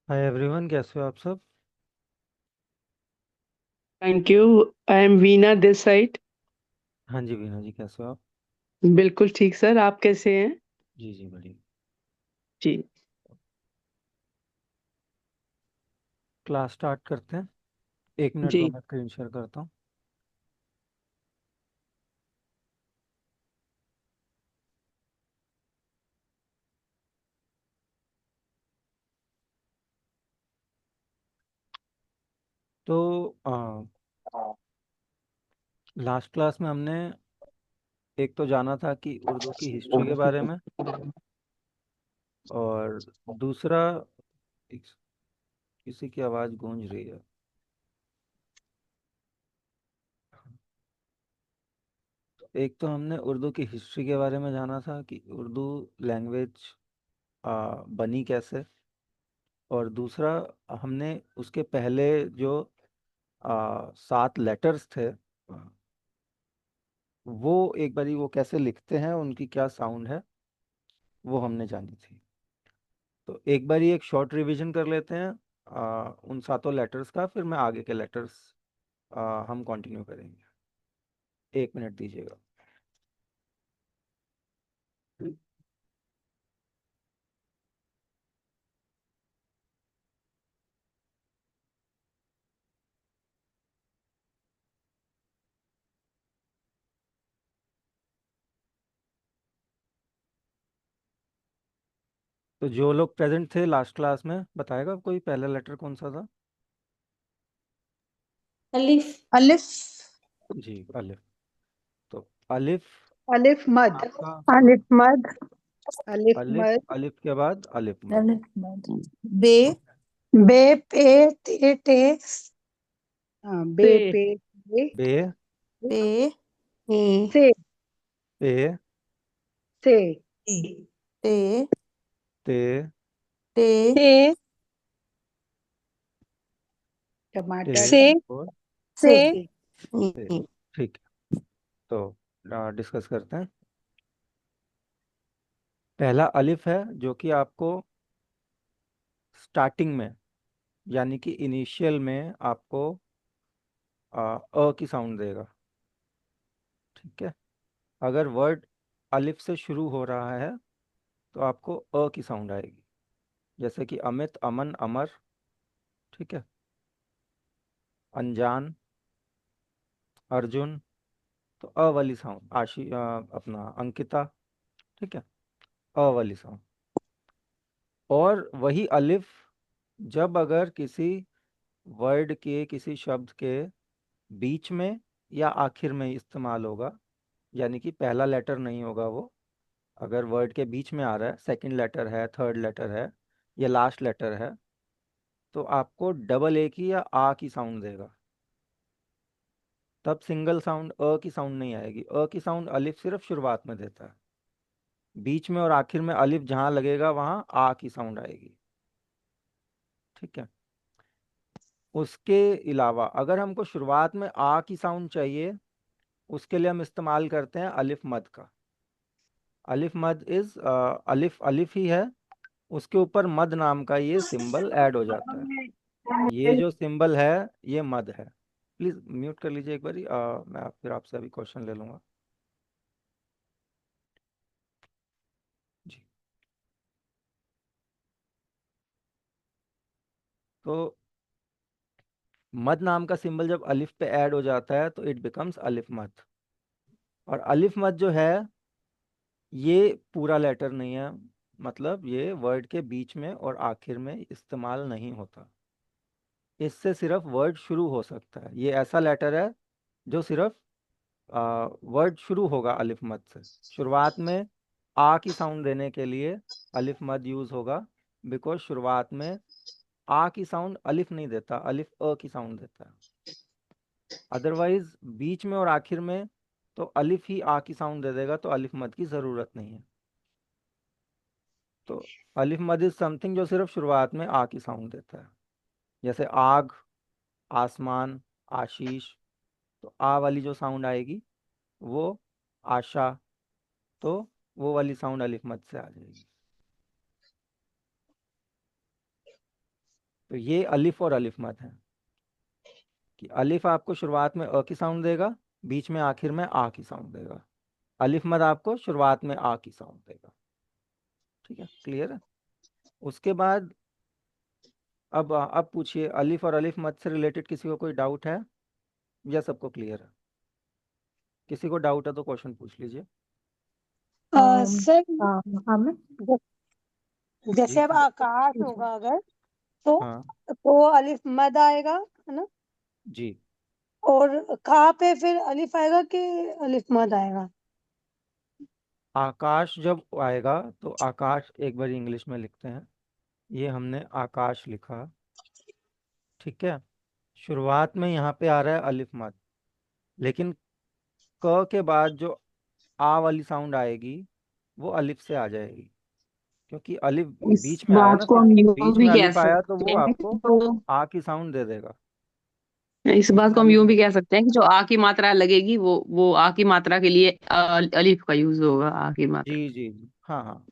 Hi everyone, कैसे हो आप सब। Thank you. I am Veena this side. हाँ जी बीना जी, कैसे हो आप। बिल्कुल ठीक सर, आप कैसे हैं? जी जी बढ़िया। जी। क्लास स्टार्ट करते हैं। 1 मिनट दो, जी। मैं स्क्रीन शेयर करता हूँ। तो लास्ट क्लास में हमने एक तो जाना था कि उर्दू की हिस्ट्री के बारे में, और दूसरा किसी की आवाज़ गूंज रही है। एक तो हमने उर्दू की हिस्ट्री के बारे में जाना था कि उर्दू लैंग्वेज बनी कैसे, और दूसरा हमने उसके पहले जो 7 लेटर्स थे, वो एक बारी वो कैसे लिखते हैं, उनकी क्या साउंड है, वो हमने जानी थी। तो एक बारी एक शॉर्ट रिवीजन कर लेते हैं उन 7 लेटर्स का, फिर मैं आगे के लेटर्स हम कंटिन्यू करेंगे। 1 मिनट दीजिएगा। तो जो लोग प्रेजेंट थे लास्ट क्लास में, बताएगा कोई पहला लेटर कौन सा था। अलिफ। अलिफ। जी अलिफ। तो अलिफ अलिफ मद। आपका, अलिफ मद। अलिफ अलिफ, मद। अलिफ के बाद अलिफ मद। अलिफ मद। बे। बे पे ते टे। हाँ, बे से। पे ते। बे, पे। से। पे, से। ते। ते, ते। से। ते, टमाटर से। और से। ते। ठीक है। तो डिस्कस करते हैं। पहला अलिफ है जो कि आपको स्टार्टिंग में, यानी कि इनिशियल में आपको की साउंड देगा। ठीक है। अगर वर्ड अलिफ से शुरू हो रहा है तो आपको की साउंड आएगी, जैसे कि अमित, अमन, अमर। ठीक है। अनजान, अर्जुन, तो वाली साउंड। अपना अंकिता। ठीक है। वाली साउंड। और वही अलिफ जब अगर किसी वर्ड के, किसी शब्द के बीच में या आखिर में इस्तेमाल होगा, यानी कि पहला लेटर नहीं होगा वो, अगर वर्ड के बीच में आ रहा है, सेकंड लेटर है, थर्ड लेटर है, या लास्ट लेटर है, तो आपको डबल ए की या आ की साउंड देगा। तब सिंगल साउंड की साउंड नहीं आएगी। की साउंड अलिफ सिर्फ शुरुआत में देता है। बीच में और आखिर में अलिफ जहां लगेगा वहां आ की साउंड आएगी। ठीक है। उसके अलावा अगर हमको शुरुआत में आ की साउंड चाहिए, उसके लिए हम इस्तेमाल करते हैं अलिफ मद का। अलिफ मद इज अलिफ अलिफ ही है, उसके ऊपर मद नाम का ये सिंबल ऐड हो जाता है। ये जो सिंबल है ये मद है। प्लीज म्यूट कर लीजिए एक बारी, मैं फिर आपसे अभी क्वेश्चन ले लूंगा। जी। तो मद नाम का सिंबल जब अलिफ पे ऐड हो जाता है तो इट बिकम्स अलिफ मद। और अलिफ मद जो है ये पूरा लेटर नहीं है, मतलब ये वर्ड के बीच में और आखिर में इस्तेमाल नहीं होता। इससे सिर्फ वर्ड शुरू हो सकता है। ये ऐसा लेटर है जो सिर्फ वर्ड शुरू होगा अलिफ मद से। शुरुआत में आ की साउंड देने के लिए अलिफ मद यूज होगा, बिकॉज शुरुआत में आ की साउंड अलिफ नहीं देता, अलिफ की साउंड देता है। अदरवाइज बीच में और आखिर में तो अलिफ ही आ की साउंड दे देगा, तो अलिफ मद की ज़रूरत नहीं है। तो अलिफ मद इज समथिंग जो सिर्फ शुरुआत में आ की साउंड देता है। जैसे आग, आसमान, आशीष, तो आ वाली जो साउंड आएगी वो आशा, तो वो वाली साउंड अलिफ मद से आ जाएगी। तो ये अलिफ और अलिफ मद है कि अलिफ आपको शुरुआत में अ की साउंड देगा, बीच में आखिर में आ की साउंड देगा। अलिफ मद आपको शुरुआत में आ की साउंड देगा। ठीक है, क्लियर है? उसके बाद अब पूछिए, अलिफ और अलिफ मद से रिलेटेड किसी को कोई डाउट है या सबको क्लियर है? किसी को डाउट है तो क्वेश्चन पूछ लीजिए। सर हम जी। जैसे अब आकाश होगा अगर तो हाँ अलिफ मद आएगा, है ना? जी। और कहाँ पे फिर अलिफ आएगा कि अलिफ मद आएगा? आकाश जब आएगा तो आकाश एक बार इंग्लिश में लिखते हैं। ये हमने आकाश लिखा, ठीक है। शुरुआत में यहाँ पे आ रहा है अलिफ मद, लेकिन क के बाद जो आ वाली साउंड आएगी वो अलिफ से आ जाएगी, क्योंकि अलिफ इस बीच में आया बात ना को सर। हम यूं बीच भी में कह अलिफ आया तो सकते वो हैं कि आपको आ की साउंड दे देगा। इस बात इसलिए को हम अलिफ यूं भी मद। कह सकते हैं कि जो आ की मात्रा लगेगी वो आ की मात्रा के लिए अलिफ का यूज होगा, आ की मात्रा। जी जी जी, हाँ हाँ,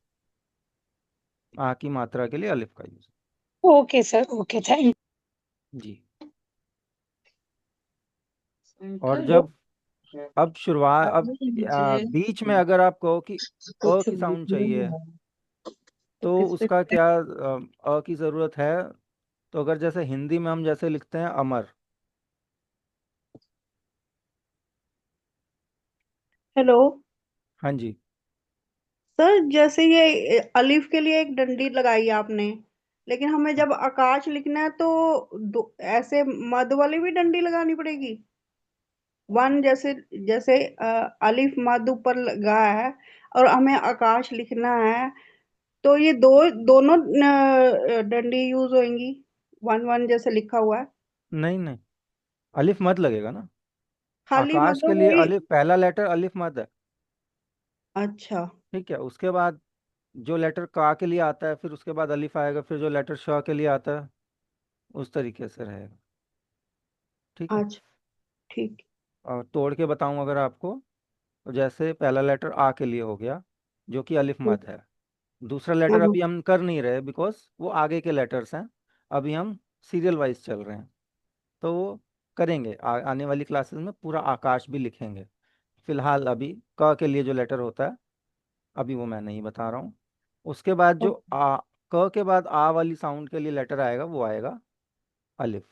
आ की मात्रा के लिए अलिफ का use. Okay sir, okay, thank जी। और जब अब शुरुआत बीच में अगर आप कहो कि अ की साउंड चाहिए तो उसका क्या अ की ज़रूरत है? तो अगर जैसे हिंदी में हम जैसे लिखते हैं अमर। हेलो हाँ जी। सर, जैसे ये अलिफ के लिए एक डंडी लगाई आपने, लेकिन हमें जब आकाश लिखना है तो ऐसे मद वाली भी डंडी लगानी पड़ेगी। वन जैसे जैसे अलिफ मद ऊपर लगा है और हमें आकाश लिखना है, तो ये दोनों डंडी यूज होंगी, वन वन जैसे लिखा हुआ है। नहीं नहीं, अलिफ मत लगेगा ना। खाली आकाश के मतलब लिए वही। अलिफ, पहला लेटर अलिफ मत है। अच्छा। ठीक है, उसके बाद जो लेटर का के लिए आता है फिर उसके बाद अलिफ आएगा, फिर जो लेटर श के लिए आता है उस तरीके से रहेगा। ठीक है। अच्छा, ठीक। और तोड़ के बताऊं अगर आपको, तो जैसे पहला लेटर आ के लिए हो गया जो कि अलिफ ठीक। मत है। दूसरा लेटर हाँ। अभी हम कर नहीं रहे बिकॉज वो आगे के लेटर्स हैं। अभी हम सीरियल वाइज चल रहे हैं, तो वो करेंगे आने वाली क्लासेस में पूरा आकाश भी लिखेंगे। फिलहाल अभी क के लिए जो लेटर होता है अभी वो मैं नहीं बता रहा हूँ। उसके बाद जो क के बाद आ वाली साउंड के लिए लेटर आएगा वो आएगा अलिफ।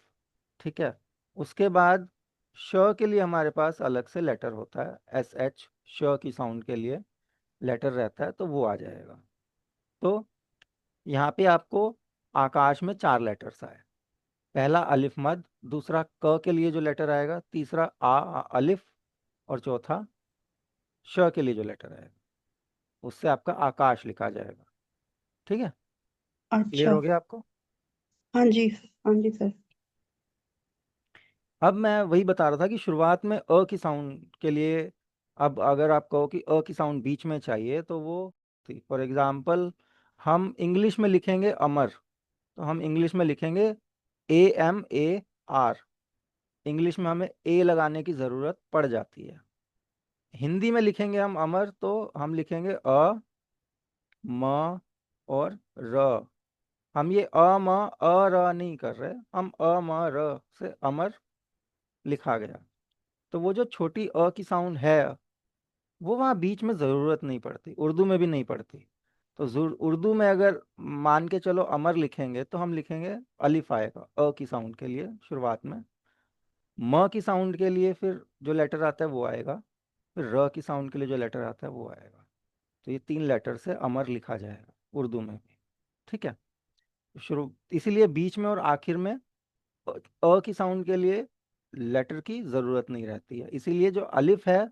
ठीक है। उसके बाद श के लिए हमारे पास अलग से लेटर होता है, एस एच, श की साउंड के लिए लेटर रहता है, तो वो आ जाएगा। तो यहाँ पे आपको आकाश में 4 लेटर्स आए। पहला अलिफ मद, दूसरा क के लिए जो लेटर आएगा, तीसरा अलिफ, और चौथा श के लिए जो लेटर आएगा उससे आपका आकाश लिखा जाएगा। ठीक है, क्लियर अच्छा। हो गया आपको? हाँ जी, हाँ जी सर। अब मैं वही बता रहा था कि शुरुआत में अ की साउंड के लिए, अब अगर आप कहो कि अ की साउंड बीच में चाहिए तो वो, फॉर एग्जाम्पल हम इंग्लिश में लिखेंगे अमर, तो हम इंग्लिश में लिखेंगे AMAR। इंग्लिश में हमें ए लगाने की ज़रूरत पड़ जाती है। हिंदी में लिखेंगे हम अमर तो हम लिखेंगे अ, म और र। हम ये अ म अ र नहीं कर रहे, हम अ म र से अमर लिखा गया। तो वो जो छोटी अ की साउंड है वो वहाँ बीच में ज़रूरत नहीं पड़ती, उर्दू में भी नहीं पड़ती। तो उर्दू में अगर मान के चलो अमर लिखेंगे तो हम लिखेंगे अलिफ आएगा अ की साउंड के लिए शुरुआत में। म की साउंड के लिए फिर जो लेटर आता है वो आएगा, फिर र की साउंड के लिए जो लेटर आता है वो आएगा। तो ये 3 लेटर से अमर लिखा जाएगा उर्दू में भी। ठीक है। शुरू इसीलिए बीच में और आखिर में की साउंड के लिए लेटर की ज़रूरत नहीं रहती है। इसीलिए जो अलिफ है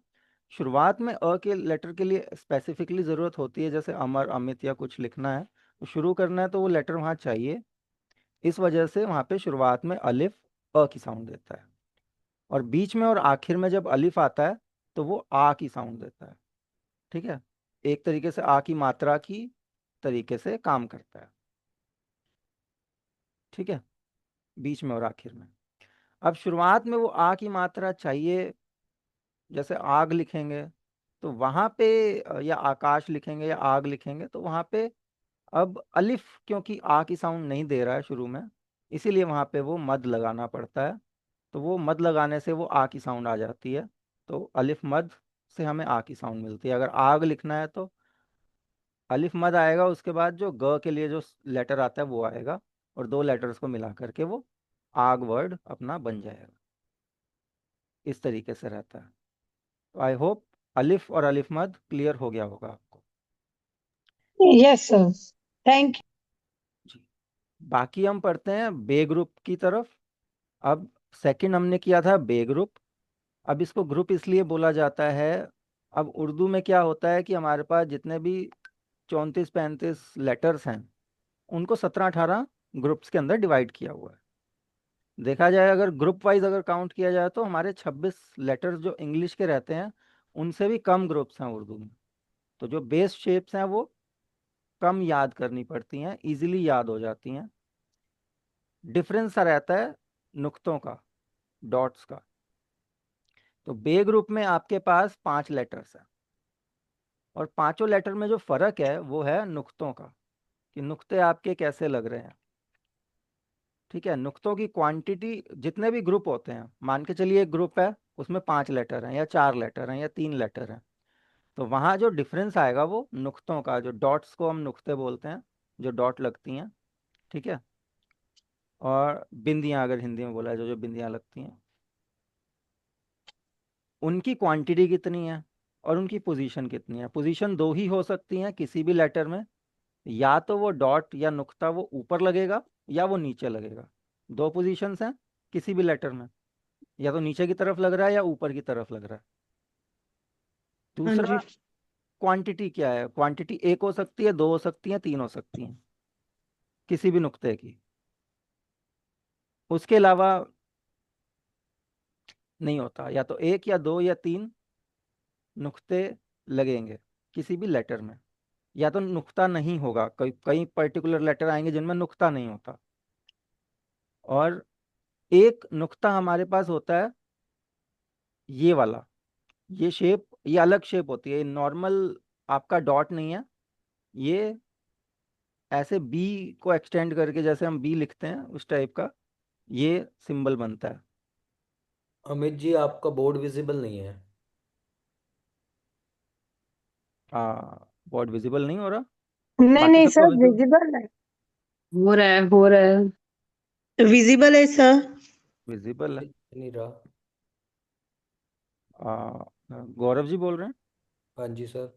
शुरुआत में के लेटर के लिए स्पेसिफिकली ज़रूरत होती है, जैसे अमर, अमित या कुछ लिखना है तो शुरू करना है तो वो लेटर वहाँ चाहिए। इस वजह से वहाँ पे शुरुआत में अलिफ की साउंड देता है, और बीच में और आखिर में जब अलिफ आता है तो वो आ की साउंड देता है। ठीक है, एक तरीके से आ की मात्रा की तरीके से काम करता है। ठीक है, बीच में और आखिर में। अब शुरुआत में वो आ की मात्रा चाहिए, जैसे आग लिखेंगे तो वहां पे या आकाश लिखेंगे या आग लिखेंगे तो वहां पे अब अलिफ क्योंकि आ की साउंड नहीं दे रहा है शुरू में, इसीलिए वहाँ पे वो मद लगाना पड़ता है। तो वो मद लगाने से वो आ की साउंड आ जाती है। तो अलिफ मद से हमें आ की साउंड मिलती है। अगर आग लिखना है तो अलिफ मद आएगा, उसके बाद जो ग के लिए जो लेटर आता है वो आएगा, और दो लेटर्स को मिला करके वो आग वर्ड अपना बन जाएगा। इस तरीके से रहता है। तो आई होप अलिफ और अलिफ मद क्लियर हो गया होगा आपको। यस सर, थैंक जी। बाकी हम पढ़ते हैं बे ग्रुप की तरफ। अब सेकंड हमने किया था बे ग्रुप। अब इसको ग्रुप इसलिए बोला जाता है, अब उर्दू में क्या होता है कि हमारे पास जितने भी 34-35 लेटर्स हैं उनको 17-18 ग्रुप्स के अंदर डिवाइड किया हुआ है। देखा जाए अगर ग्रुप वाइज अगर काउंट किया जाए तो हमारे 26 लेटर्स जो इंग्लिश के रहते हैं उनसे भी कम ग्रुप्स हैं उर्दू में। तो जो बेस शेप्स हैं वो कम याद करनी पड़ती हैं, इजीली याद हो जाती हैं। डिफरेंस सा रहता है नुक्तों का, डॉट्स का। तो बे ग्रुप में आपके पास 5 लेटर्स हैं, और पांचों लेटर में जो फर्क है वो है नुक्तों का, कि नुक्ते आपके कैसे लग रहे हैं। ठीक है, नुक्तों की क्वांटिटी, जितने भी ग्रुप होते हैं, मान के चलिए एक ग्रुप है उसमें 5 लेटर हैं या 4 लेटर हैं या 3 लेटर हैं, तो वहाँ जो डिफरेंस आएगा वो नुक्तों का, जो डॉट्स को हम नुक्ते बोलते हैं, जो डॉट लगती हैं। ठीक है, और बिंदियाँ अगर हिंदी में बोला जाए, जो जो बिंदियाँ लगती हैं, उनकी क्वांटिटी कितनी है और उनकी पोजीशन कितनी है। पोजीशन दो ही हो सकती हैं किसी भी लेटर में, या तो वो डॉट या नुक्ता वो ऊपर लगेगा या वो नीचे लगेगा। दो पोजीशंस हैं किसी भी लेटर में, या तो नीचे की तरफ लग रहा है या ऊपर की तरफ लग रहा है। हाँ दूसरा, जी। क्वांटिटी क्या है, क्वांटिटी एक हो सकती है, दो हो सकती है, तीन हो सकती है किसी भी नुक्ते की। उसके अलावा नहीं होता, या तो एक या दो या तीन नुक्ते लगेंगे किसी भी लेटर में, या तो नुक्ता नहीं होगा। कई कई पर्टिकुलर लेटर आएंगे जिनमें नुक्ता नहीं होता, और एक नुक्ता हमारे पास होता है ये वाला। ये शेप, ये अलग शेप होती है, नॉर्मल आपका डॉट नहीं है। ये ऐसे बी को एक्सटेंड करके, जैसे हम बी लिखते हैं उस टाइप का ये सिंबल बनता है। अमित जी, आपका बोर्ड विजिबल नहीं है। बोर्ड विजिबल नहीं हो रहा, नहीं बाकी नहीं सबको सर, विजिबल, विजिबल है। हो रहा है, हो रहा है। विजिबल है सर। विजिबल है। दिख नहीं रहा। गौरव जी बोल रहे हैं। हाँ जी सर।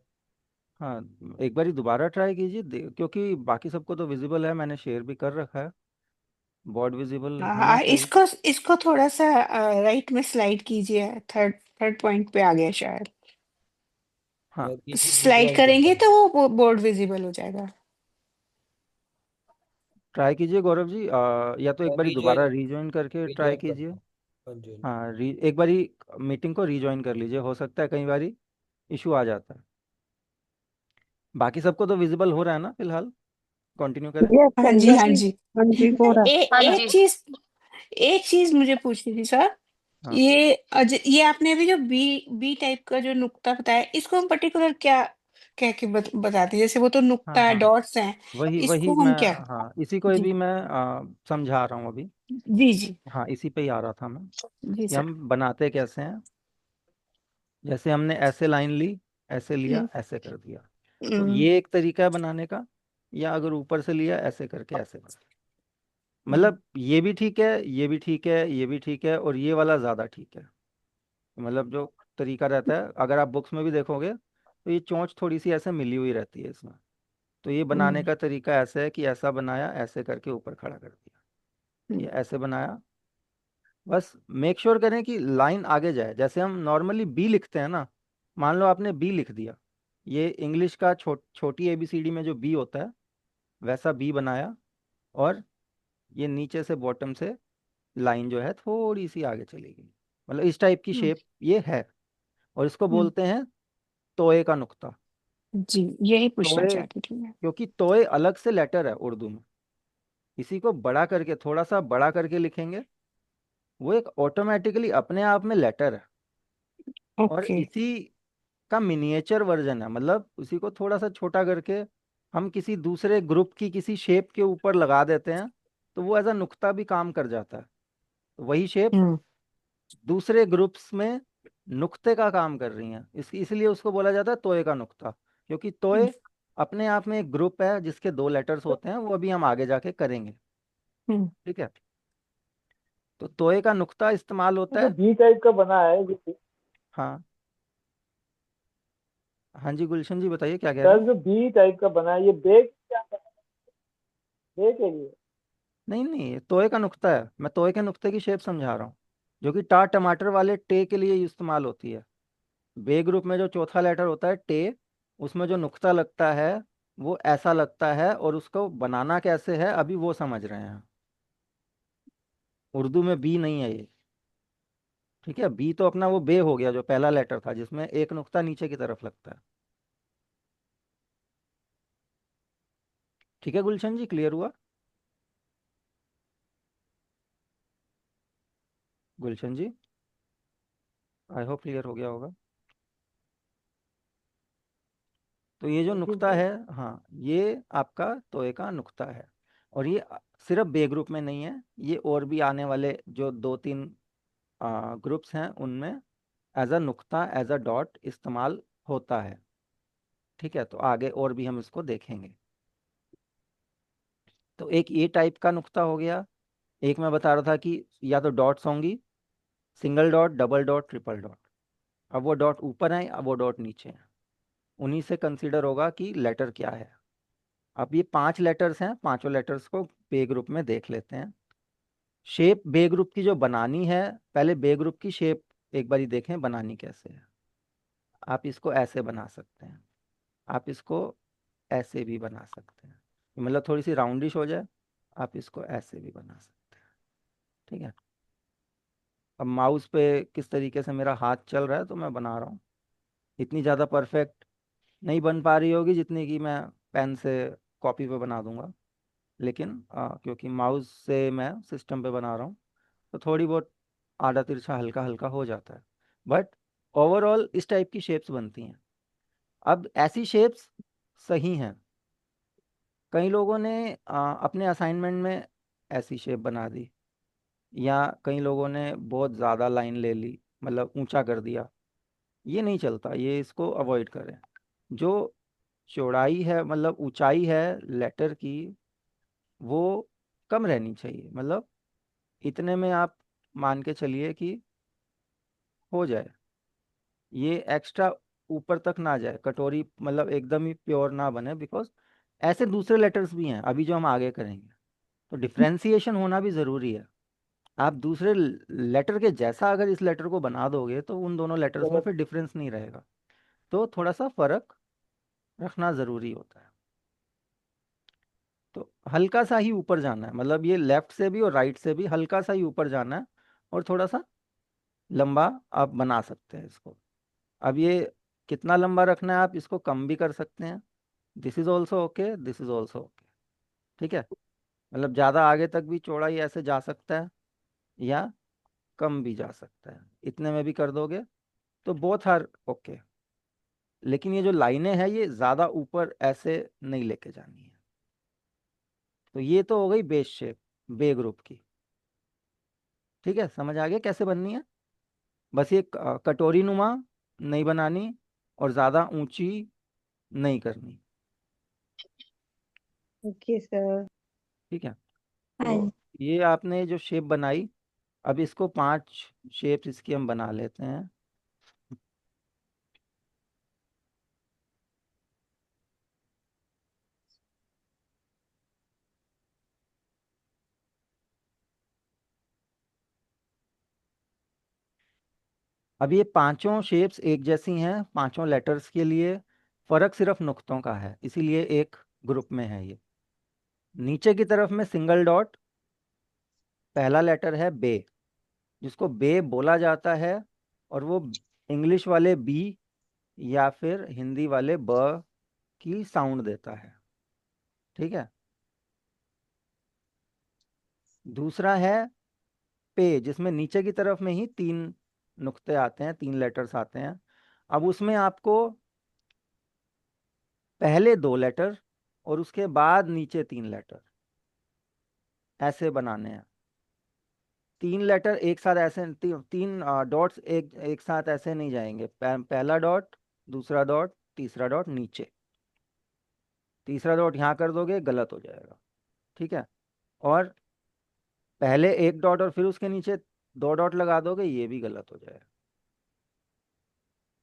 हाँ, एक बार दोबारा ट्राई कीजिए, क्योंकि बाकी सबको तो विजिबल है, मैंने शेयर भी कर रखा है। बोर्ड विजिबल होना चाहिए। इसको इसको थोड़ा सा राइट में स्लाइड कीजिए, थर्ड थर्ड पॉइंट पे आ गया शायद। हाँ, मैं पीसी स्लाइड रिज्वाइन करता करेंगे हूँ। तो वो बोर्ड विजिबल हो जाएगा। ट्राई कीजिए गौरव जी, या तो एक मैं बार दोबारा रिज्वाइन रीज्वाइन करके ट्राई रिज्वाइन कीजिए। करता हूँ। हाँ जी हाँ जी। हाँ, एक बारी मीटिंग को रीज्वाइन कर लीजिए, हो सकता है कई बारी इशू आ जाता है। बाकी सबको तो विजिबल हो रहा है ना फिलहाल, कंटिन्यू करें। यस हाँ सर, जी, हाँ यस। जी। हाँ जी हो रहा है। हाँ एक जी। चीज, एक चीज मुझे पूछनी थी सर। हाँ, ये आपने अभी जो बी बी टाइप का जो नुक्ता बताया, इसको हम पर्टिकुलर क्या कह के बताते हैं? जैसे वो तो हाँ, नुक्ता है, हाँ, डॉट्स हैं, वही इसको वही हम मैं, क्या? हाँ इसी को जी भी मैं समझा रहा हूँ अभी। जी जी हाँ, इसी पे ही आ रहा था मैं, जी कि सर। हम बनाते कैसे हैं। जैसे हमने ऐसे लाइन ली, ऐसे लिया, हम्म, ऐसे कर दिया, तो हम्म, ये एक तरीका है बनाने का। या अगर ऊपर से लिया ऐसे करके ऐसे कर दिया, हम्म, मतलब ये भी ठीक है, ये भी ठीक है, ये भी ठीक है, और ये वाला ज़्यादा ठीक है। मतलब जो तरीका रहता है, अगर आप बुक्स में भी देखोगे तो ये चोंच थोड़ी सी ऐसे मिली हुई रहती है इसमें। तो ये बनाने हम्म, का तरीका ऐसे है कि ऐसा बनाया, ऐसे करके ऊपर खड़ा कर दिया, हम्म, ये ऐसे बनाया। बस मेक श्योर करें कि लाइन आगे जाए। जैसे हम नॉर्मली बी लिखते हैं ना, मान लो आपने बी लिख दिया, ये इंग्लिश का छोटी एबीसीडी में जो बी होता है वैसा बी बनाया, और ये नीचे से बॉटम से लाइन जो है थोड़ी सी आगे चलेगी, मतलब इस टाइप की हम्म, शेप ये है। और इसको हम्म, बोलते हैं तोए का नुक्ता। जी यही पूछना तोए, चाहती थी मैं। क्योंकि तोए अलग से लेटर है उर्दू में, इसी को बड़ा करके, थोड़ा सा बड़ा करके लिखेंगे, वो एक ऑटोमेटिकली अपने आप में लेटर है। और ओके। इसी का मिनिएचर वर्जन है, मतलब उसी को थोड़ा सा छोटा करके हम किसी दूसरे ग्रुप की किसी शेप के ऊपर लगा देते हैं, तो वो एज अ नुक्ता भी काम कर जाता है। तो वही शेप हम्म दूसरे ग्रुप्स में नुक्ते का काम कर रही हैं, इसलिए उसको बोला जाता है तोय का नुक्ता, क्योंकि तोय अपने आप में एक ग्रुप है जिसके 2 लेटर्स होते हैं, वो अभी हम आगे जाके करेंगे। हम्म ठीक है, तो तोय का नुक्ता इस्तेमाल होता जो है। बी टाइप का बना है हाँ हाँ जी, गुलशन जी बताइए क्या कह रहे सर, हैं। जो बी टाइप का बना है ये बेग क्या बेग है ये? नहीं नहीं, ये तोय का नुक्ता है, मैं तोय के नुक्ते की शेप समझा रहा हूँ, जो कि टा टमाटर वाले टे के लिए इस्तेमाल होती है। बे ग्रुप में जो चौथा लेटर होता है टे, उसमें जो नुक्ता लगता है वो ऐसा लगता है, और उसको बनाना कैसे है अभी वो समझ रहे हैं। उर्दू में बी नहीं है ये। ठीक है, बी तो अपना वो बे हो गया, जो पहला लेटर था जिसमें एक नुक्ता नीचे की तरफ लगता है। ठीक है गुलशन जी, क्लियर हुआ? गुलशन जी, आई होप क्लियर हो गया होगा। तो ये जो जी नुक्ता सर। है, हाँ, ये आपका तोय का नुक्ता है। और ये सिर्फ बे ग्रुप में नहीं है, ये और भी आने वाले जो 2-3 ग्रुप्स हैं उनमें एज अ नुक्ता, एज अ डॉट इस्तेमाल होता है। ठीक है, तो आगे और भी हम इसको देखेंगे। तो एक ये टाइप का नुक्ता हो गया। एक मैं बता रहा था कि या तो डॉट्स होंगी, single dot, double dot, triple dot. अब वो डॉट ऊपर है, अब वो डॉट नीचे है, उन्हीं से कंसीडर होगा कि लेटर क्या है। अब ये 5 लेटर्स हैं, पांचों लेटर्स को बे ग्रुप में देख लेते हैं। शेप बे ग्रुप की जो बनानी है, पहले बे ग्रुप की शेप एक बारी देखें बनानी कैसे है। आप इसको ऐसे बना सकते हैं, आप इसको ऐसे भी बना सकते हैं, मतलब थोड़ी सी राउंडिश हो जाए। आप इसको ऐसे भी बना सकते हैं। ठीक है, अब माउस पे किस तरीके से मेरा हाथ चल रहा है तो मैं बना रहा हूँ। इतनी ज़्यादा परफेक्ट नहीं बन पा रही होगी जितनी कि मैं पेन से कॉपी पे बना दूंगा, लेकिन क्योंकि माउस से मैं सिस्टम पे बना रहा हूँ, तो थोड़ी बहुत आड़ा तिरछा हल्का हल्का हो जाता है, बट ओवरऑल इस टाइप की शेप्स बनती हैं। अब ऐसी शेप्स सही हैं। कई लोगों ने अपने असाइनमेंट में ऐसी शेप बना दी, या कई लोगों ने बहुत ज़्यादा लाइन ले ली, मतलब ऊंचा कर दिया। ये नहीं चलता, ये इसको अवॉइड करें। जो चौड़ाई है, मतलब ऊंचाई है लेटर की, वो कम रहनी चाहिए, मतलब इतने में आप मान के चलिए कि हो जाए। ये एक्स्ट्रा ऊपर तक ना जाए, कटोरी मतलब एकदम ही प्योर ना बने, बिकॉज ऐसे दूसरे लेटर्स भी हैं अभी जो हम आगे करेंगे। तो डिफ्रेंसिएशन होना भी ज़रूरी है। आप दूसरे लेटर के जैसा अगर इस लेटर को बना दोगे तो उन दोनों लेटर्स में गलत। फिर डिफरेंस नहीं रहेगा। तो थोड़ा सा फर्क रखना ज़रूरी होता है। तो हल्का सा ही ऊपर जाना है, मतलब ये लेफ्ट से भी और राइट से भी हल्का सा ही ऊपर जाना है, और थोड़ा सा लंबा आप बना सकते हैं इसको। अब ये कितना लंबा रखना है आप इसको कम भी कर सकते हैं। This is also okay, this is also okay. ठीक है, मतलब ज़्यादा आगे तक भी चौड़ाई ऐसे जा सकता है, या कम भी जा सकता है, इतने में भी कर दोगे तो बोथ आर ओके। लेकिन ये जो लाइनें हैं ये ज़्यादा ऊपर ऐसे नहीं लेके जानी है। तो ये तो हो गई बेस शेप बे ग्रुप की। ठीक है, समझ आ गया कैसे बननी है। बस ये कटोरी नुमा नहीं बनानी, और ज़्यादा ऊंची नहीं करनी। Okay sir. ठीक है, हाँ तो ये आपने जो शेप बनाई, अब इसको 5 शेप्स इसकी हम बना लेते हैं। अब ये पांचों शेप्स एक जैसी हैं पांचों लेटर्स के लिए, फर्क सिर्फ नुक्तों का है, इसीलिए एक ग्रुप में है ये। नीचे की तरफ में सिंगल डॉट, पहला लेटर है बे, जिसको बे बोला जाता है, और वो इंग्लिश वाले बी या फिर हिंदी वाले ब की साउंड देता है। ठीक है, दूसरा है पे, जिसमें नीचे की तरफ में ही 3 नुक्ते आते हैं, 3 लेटर्स आते हैं। अब उसमें आपको पहले 2 लेटर और उसके बाद नीचे 3 लेटर, ऐसे बनाने हैं। 3 लेटर एक साथ ऐसे, तीन डॉट्स एक एक साथ ऐसे नहीं जाएंगे। पहला डॉट, दूसरा डॉट, तीसरा डॉट नीचे, तीसरा डॉट यहाँ कर दोगे गलत हो जाएगा। ठीक है। और पहले एक डॉट और फिर उसके नीचे 2 डॉट लगा दोगे, ये भी गलत हो जाएगा।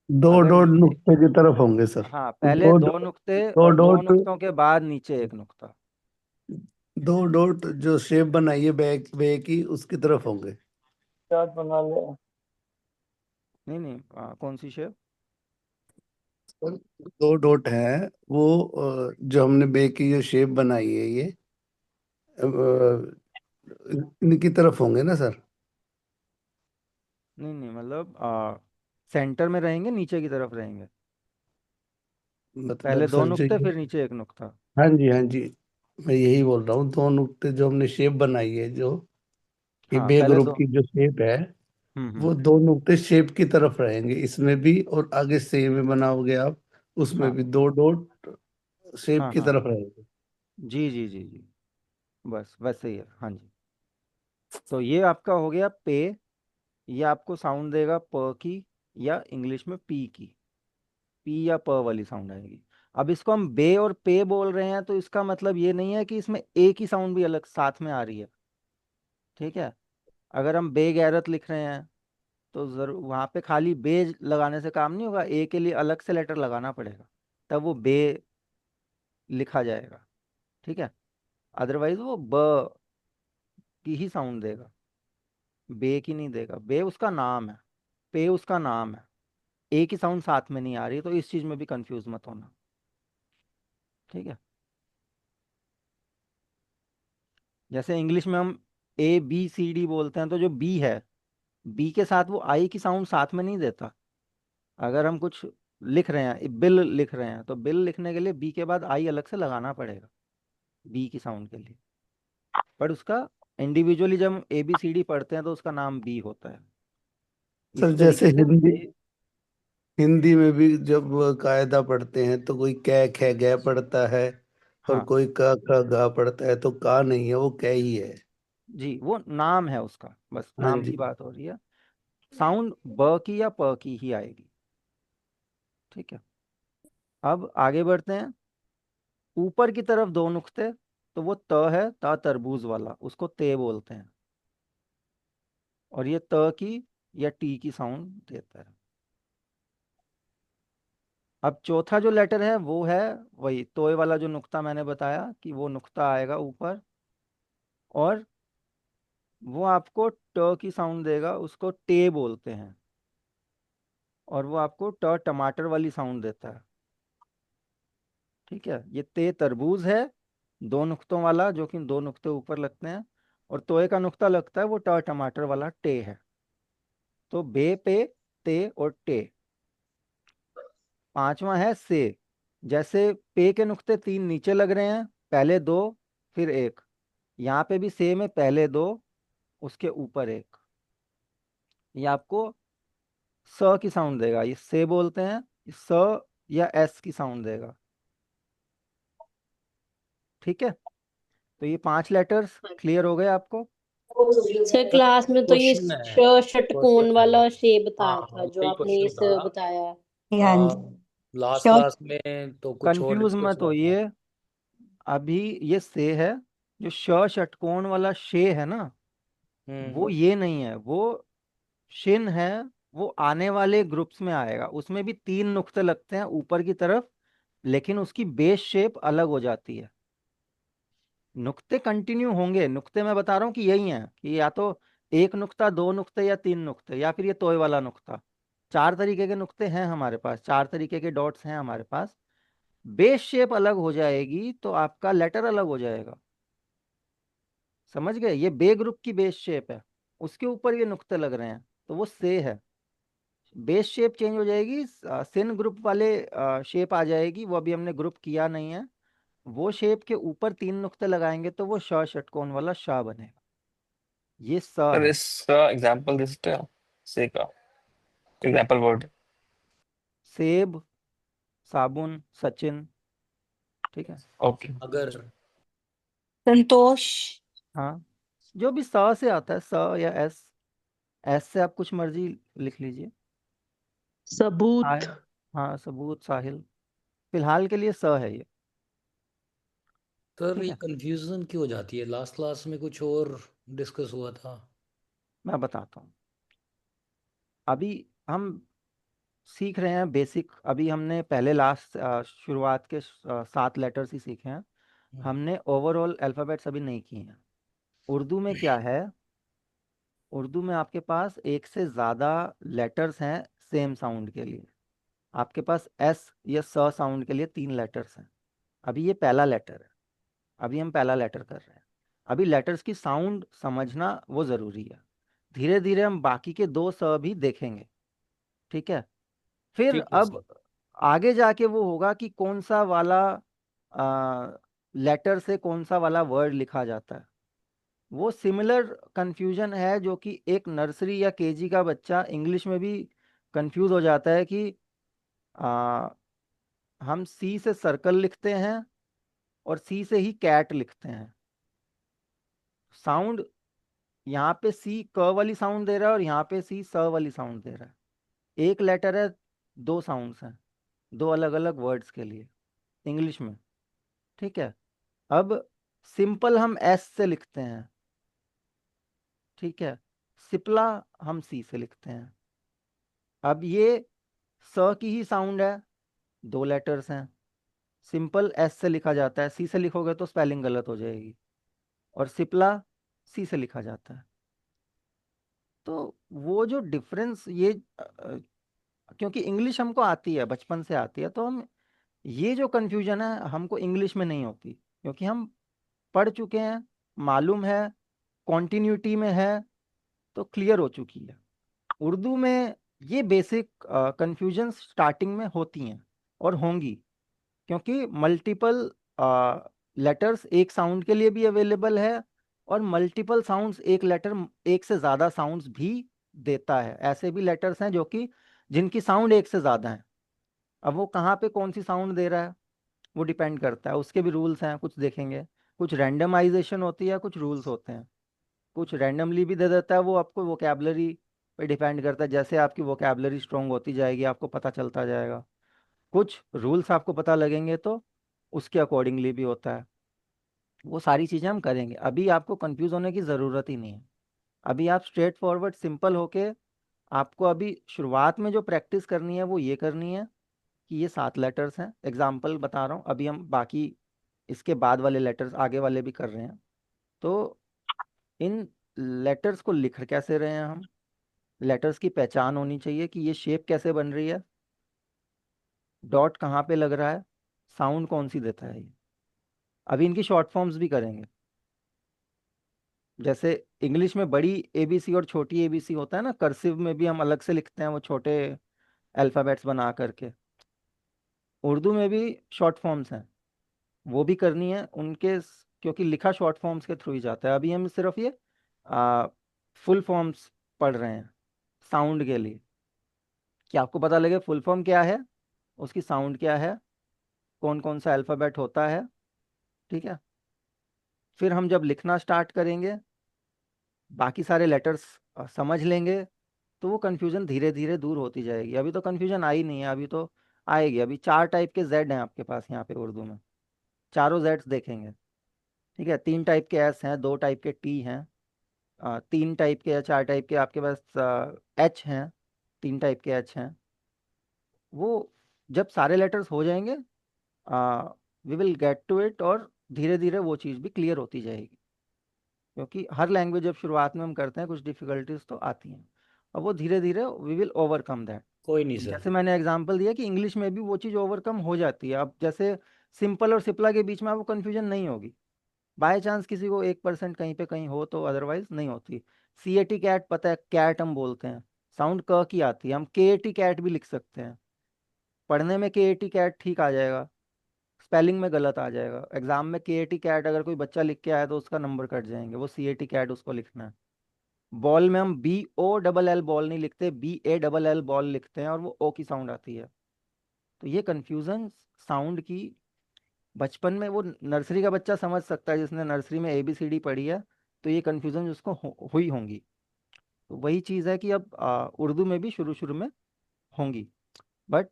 दो अगर डॉट नीचे, नुक्ते की तरफ होंगे सर। हाँ तो पहले 2 नुक्ते दो और 2 डॉट नुक्तों के बाद नीचे एक नुक्ता। 2 डॉट जो शेप बनाई है बैक वे की उसकी तरफ होंगे। चार्ट बना ले। नहीं नहीं, कौन सी शेप? सर 2 डॉट है वो जो हमने बे की जो शेप बनाई है ये इनकी तरफ होंगे ना सर। नहीं नहीं, मतलब सेंटर में रहेंगे, नीचे की तरफ रहेंगे। पहले मतलब 2 सर जो नुक्ते फिर नीचे एक नुक्ता। हाँ जी हाँ जी, मैं यही बोल रहा हूँ 2 नुक्ते जो हमने शेप बनाई है जो ये हाँ बे पहले ग्रुप 2। की जो शेप है हम्म। वो 2 नुक्ते शेप की तरफ रहेंगे इसमें भी, और आगे से में बनाओगे आप उसमें हाँ भी 2 डॉट शेप हाँ की हाँ, तरफ रहेंगे। जी जी जी जी, बस वैसे ही है, हाँ जी। तो ये आपका हो गया पे। ये आपको साउंड देगा प की, या इंग्लिश में पी की, पी या प वाली साउंड आएगी। अब इसको हम बे और पे बोल रहे हैं, तो इसका मतलब ये नहीं है कि इसमें ए की साउंड भी अलग साथ में आ रही है। ठीक है। अगर हम बेगैरत लिख रहे हैं तो जरूर वहां पे खाली बे लगाने से काम नहीं होगा, ए के लिए अलग से लेटर लगाना पड़ेगा, तब वो बे लिखा जाएगा। ठीक है। अदरवाइज वो ब की ही साउंड देगा, बे की नहीं देगा। बे उसका नाम है, पे उसका नाम है। ए की साउंड साथ में नहीं आ रही, तो इस चीज में भी कंफ्यूज मत होना। ठीक है। जैसे इंग्लिश में हम ABCD बोलते हैं, तो जो बी है, बी के साथ वो आई की साउंड साथ में नहीं देता। अगर हम कुछ लिख रहे हैं, बिल लिख रहे हैं, तो बिल लिखने के लिए बी के बाद आई अलग से लगाना पड़ेगा, बी की साउंड के लिए। पर उसका इंडिविजुअली जब हम ABCD पढ़ते हैं तो उसका नाम बी होता है। सर इसी जैसे तरीके से हिंदी बे। हिंदी में भी जब कायदा पढ़ते हैं तो कोई कै खे गै पढ़ता है और हाँ कोई क ख गा पढ़ता है, तो का नहीं है वो कै ही है। जी, वो नाम है उसका, बस हाँ नाम जी। की बात हो रही है। साउंड ब की या प की ही आएगी। ठीक है। अब आगे बढ़ते हैं। ऊपर की तरफ 2 नुक्ते, तो वो त है, त तरबूज वाला, उसको ते बोलते हैं। और ये त की या टी की साउंड देता है। अब चौथा जो लेटर है वो है वही तोय वाला, जो नुक्ता मैंने बताया कि वो नुक्ता आएगा ऊपर, और वो आपको ट की साउंड देगा, उसको टे बोलते हैं। और वो आपको ट टमाटर वाली साउंड देता है। ठीक है। ये ते तरबूज है, 2 नुक्तों वाला, जो कि 2 नुक्ते ऊपर लगते हैं। और तोय का नुक्ता लगता है वो ट टमाटर वाला टे है। तो बे पे ते और टे। पांचवा है से। जैसे पे के नुक्ते 3 नीचे लग रहे हैं, पहले 2 फिर 1, यहाँ पे भी से में पहले 2 उसके ऊपर 1। ये आपको स की साउंड देगा, ये से बोलते हैं, ये स या एस की साउंड देगा। ठीक है। तो ये 5 लेटर्स क्लियर हो गए आपको। सर क्लास में तो ये क्वेश्चन है, षटकोण क्वेश्चन है। वाला शेप हाँ बताया हाँ, था जो वही आपने क्वेश्चन इस था। बताया है। हाँ जी। Last sure. क्लास में तो कुछ और कंफ्यूज डिस्कस मत हुआ था। होइए। अभी ये से है, जो षटकोण वाला शे है ना, वो हम्म। ये नहीं है, वो शिन है। वो आने वाले ग्रुप्स में आएगा, उसमें भी 3 नुक्ते लगते हैं ऊपर की तरफ, लेकिन उसकी बेस शेप अलग हो जाती है। नुक्ते कंटिन्यू होंगे, नुक्ते मैं बता रहा हूँ कि यही है, कि या तो एक नुक्ता, 2 नुक्ते, या 3 नुक्ते, या फिर ये तोय वाला नुक्ता। 4 तरीके के नुक्ते हैं हमारे पास, 4 तरीके के डॉट्स हैं हमारे पास। बेस शेप अलग हो जाएगी तो आपका लेटर अलग हो जाएगा। समझ गए? ये बे ग्रुप की बेस शेप है, उसके ऊपर ये नुक्ते लग रहे हैं, तो वो से है। बेस शेप चेंज हो जाएगी, सिन ग्रुप वाले शेप आ जाएगी, वो अभी हमने ग्रुप किया नहीं है। वो शेप के ऊपर 3 नुक्ते लगाएंगे तो वो षटकोण वाला शाह बनेगा। ये स सर है। इसका एग्जांपल दे सकते हैं से का एग्जांपल वर्ड। सेब, साबुन, सचिन। ठीक है। ओके। अगर संतोष। हाँ, जो भी स से आता है, स या एस, एस से आप कुछ मर्जी लिख लीजिए। सबूत। हाँ, सबूत, साहिल, फिलहाल के लिए स है ये। सर ठीक ये है, कंफ्यूजन क्यों हो जाती है? लास्ट क्लास में कुछ और डिस्कस हुआ था। मैं बताता हूँ। अभी हम सीख रहे हैं बेसिक। अभी हमने पहले लास्ट शुरुआत के 7 लेटर्स ही सीखे हैं। हमने ओवरऑल अल्फ़ाबेट्स अभी नहीं किए हैं। उर्दू में क्या है, उर्दू में आपके पास एक से ज़्यादा लेटर्स हैं सेम साउंड के लिए। आपके पास एस या स साउंड के लिए 3 लेटर्स हैं। अभी ये पहला लेटर है, अभी हम पहला लेटर कर रहे हैं। अभी लेटर्स की साउंड समझना वो ज़रूरी है। धीरे धीरे हम बाकी के 2 स भी देखेंगे। ठीक है, फिर ठीक है अब सर। आगे जाके वो होगा कि कौन सा वाला लेटर से कौन सा वाला वर्ड लिखा जाता है। वो सिमिलर कंफ्यूजन है जो कि एक नर्सरी या केजी का बच्चा इंग्लिश में भी कंफ्यूज हो जाता है कि आ, हम सी से सर्कल लिखते हैं और सी से ही कैट लिखते हैं। साउंड यहाँ पे सी क वाली साउंड दे रहा है और यहाँ पे सी स वाली साउंड दे रहा है। एक लेटर है, 2 साउंड्स हैं, 2 अलग अलग वर्ड्स के लिए इंग्लिश में। ठीक है, अब सिंपल हम एस से लिखते हैं। ठीक है, सिपला हम सी से लिखते हैं। अब ये स की ही साउंड है, 2 लेटर्स हैं। सिंपल एस से लिखा जाता है, सी से लिखोगे तो स्पेलिंग गलत हो जाएगी। और सिपला सी से लिखा जाता है। तो वो जो डिफरेंस ये क्योंकि इंग्लिश हमको आती है, बचपन से आती है, तो हम ये जो कन्फ्यूजन है हमको इंग्लिश में नहीं होती, क्योंकि हम पढ़ चुके हैं, मालूम है, कॉन्टिन्यूटी में है, तो क्लियर हो चुकी है। उर्दू में ये बेसिक कन्फ्यूजन स्टार्टिंग में होती हैं और होंगी, क्योंकि मल्टीपल लेटर्स एक साउंड के लिए भी अवेलेबल है और मल्टीपल साउंड्स एक लेटर एक से ज़्यादा साउंड्स भी देता है। ऐसे भी लेटर्स हैं जो कि जिनकी साउंड एक से ज़्यादा है। अब वो कहाँ पे कौन सी साउंड दे रहा है वो डिपेंड करता है, उसके भी रूल्स हैं, कुछ देखेंगे। कुछ रैंडमाइजेशन होती है, कुछ रूल्स होते हैं। कुछ रैंडमली भी दे देता है, वो आपको वोकेबलरी पे डिपेंड करता है। जैसे आपकी वोकेबलरी स्ट्रांग होती जाएगी आपको पता चलता जाएगा। कुछ रूल्स आपको पता लगेंगे तो उसके अकॉर्डिंगली भी होता है। वो सारी चीज़ें हम करेंगे, अभी आपको कंफ्यूज होने की ज़रूरत ही नहीं है। अभी आप स्ट्रेट फॉरवर्ड सिंपल होके, आपको अभी शुरुआत में जो प्रैक्टिस करनी है वो ये करनी है कि ये 7 लेटर्स हैं, एग्जाम्पल बता रहा हूँ। अभी हम बाकी इसके बाद वाले लेटर्स आगे वाले भी कर रहे हैं। तो इन लेटर्स को लिख कैसे रहे हैं हम, लेटर्स की पहचान होनी चाहिए कि ये शेप कैसे बन रही है, डॉट कहाँ पे लग रहा है, साउंड कौन सी देता है ये। अभी इनकी शॉर्ट फॉर्म्स भी करेंगे। जैसे इंग्लिश में बड़ी एबीसी और छोटी एबीसी होता है ना, कर्सिव में भी हम अलग से लिखते हैं वो छोटे अल्फ़ाबेट्स बना करके। उर्दू में भी शॉर्ट फॉर्म्स हैं, वो भी करनी है क्योंकि लिखा शॉर्ट फॉर्म्स के थ्रू ही जाता है। अभी हम सिर्फ ये फुल फॉर्म्स पढ़ रहे हैं साउंड के लिए, कि आपको पता लगे फुल फॉर्म क्या है, उसकी साउंड क्या है, कौन कौन सा अल्फ़ाबेट होता है। ठीक है, फिर हम जब लिखना स्टार्ट करेंगे, बाकी सारे लेटर्स समझ लेंगे, तो वो कन्फ्यूज़न धीरे धीरे दूर होती जाएगी। अभी तो कन्फ्यूज़न आई नहीं है, अभी तो आएगी। अभी 4 टाइप के जेड हैं आपके पास यहाँ पे उर्दू में, चारों जेड्स देखेंगे। ठीक है, 3 टाइप के एस हैं, 2 टाइप के टी हैं, 3 टाइप के या 4 टाइप के आपके पास एच हैं, 3 टाइप के एच हैं। वो जब सारे लेटर्स हो जाएंगे, we will get to it, और धीरे धीरे वो चीज़ भी क्लियर होती जाएगी। क्योंकि हर लैंग्वेज जब शुरुआत में हम करते हैं कुछ डिफ़िकल्टीज तो आती हैं, और वो धीरे धीरे वी विल ओवरकम दैट। कोई नहीं सर। जैसे मैंने एग्जांपल दिया कि इंग्लिश में भी वो चीज़ ओवरकम हो जाती है। अब जैसे सिंपल और सिप्ला के बीच में आपको कन्फ्यूजन नहीं होगी, बाय चांस किसी को 1% कहीं पे कहीं हो, तो अदरवाइज नहीं होती। सी ए टी कैट, पता है कैट हम बोलते हैं, साउंड क की आती है, हम के ए टी कैट भी लिख सकते हैं। पढ़ने में के ए टी कैट ठीक आ जाएगा, स्पेलिंग में गलत आ जाएगा। एग्जाम में के ए टी कैट अगर कोई बच्चा लिख के आया तो उसका नंबर कट जाएंगे, वो सी ए टी कैट उसको लिखना है। बॉल में हम B O double L ball नहीं लिखते, B A double L ball लिखते हैं, और वो ओ की साउंड आती है। तो ये कन्फ्यूजन साउंड की बचपन में वो नर्सरी का बच्चा समझ सकता है, जिसने नर्सरी में ए बी सी डी पढ़ी है, तो ये कन्फ्यूज़न उसको हुई होंगी। तो वही चीज़ है कि अब उर्दू में भी शुरू शुरू में होंगी, but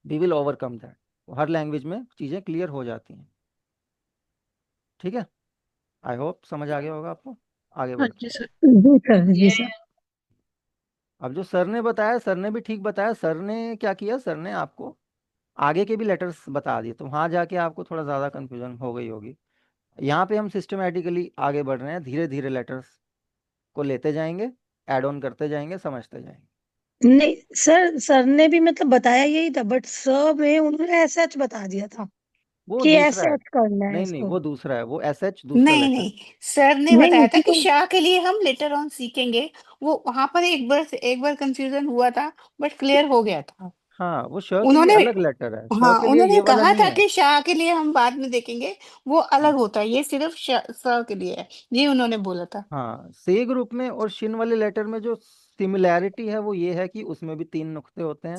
we will overcome that. हर लैंग्वेज में चीज़ें क्लियर हो जाती हैं। ठीक है, आई होप समझ आ गया होगा आपको। आगे हाँ बढ़ते जी हैं। सर। जी सर, जी सर। अब जो सर ने बताया, सर ने भी ठीक बताया। सर ने क्या किया, सर ने आपको आगे के भी लेटर्स बता दिए, तो वहाँ जाके आपको थोड़ा ज़्यादा कन्फ्यूजन हो गई होगी। यहाँ पे हम सिस्टमेटिकली आगे बढ़ रहे हैं, धीरे धीरे लेटर्स को लेते जाएंगे, ऐड ऑन करते जाएंगे, समझते जाएंगे। नहीं सर, सर ने भी मतलब बताया यही था, बट सर में उन्होंने ऐसा बता दिया था वो कि दूसरा ऐसे है। करना है नहीं नहीं, इसको। वो दूसरा है, वो एस एच दूसरा नहीं लेटर। नहीं, सर ने नहीं बताया था उसी कि को। शाह के लिए हम लेटर ऑन सीखेंगे। वो वहां पर एक बार कंफ्यूजन हुआ था, बट क्लियर हो गया था। हाँ, वो श के लिए उन्होंने, अलग लेटर है, श हाँ के लिए उन्होंने ये वाला कहा नहीं था है। कि शाह के लिए हम बाद में देखेंगे, वो अलग होता है, ये सिर्फ स के लिए है, ये उन्होंने बोला था। हाँ, से ग्रुप में और शिन वाले लेटर में जो सिमिलैरिटी है वो ये है कि उसमें भी 3 नुक्ते होते हैं,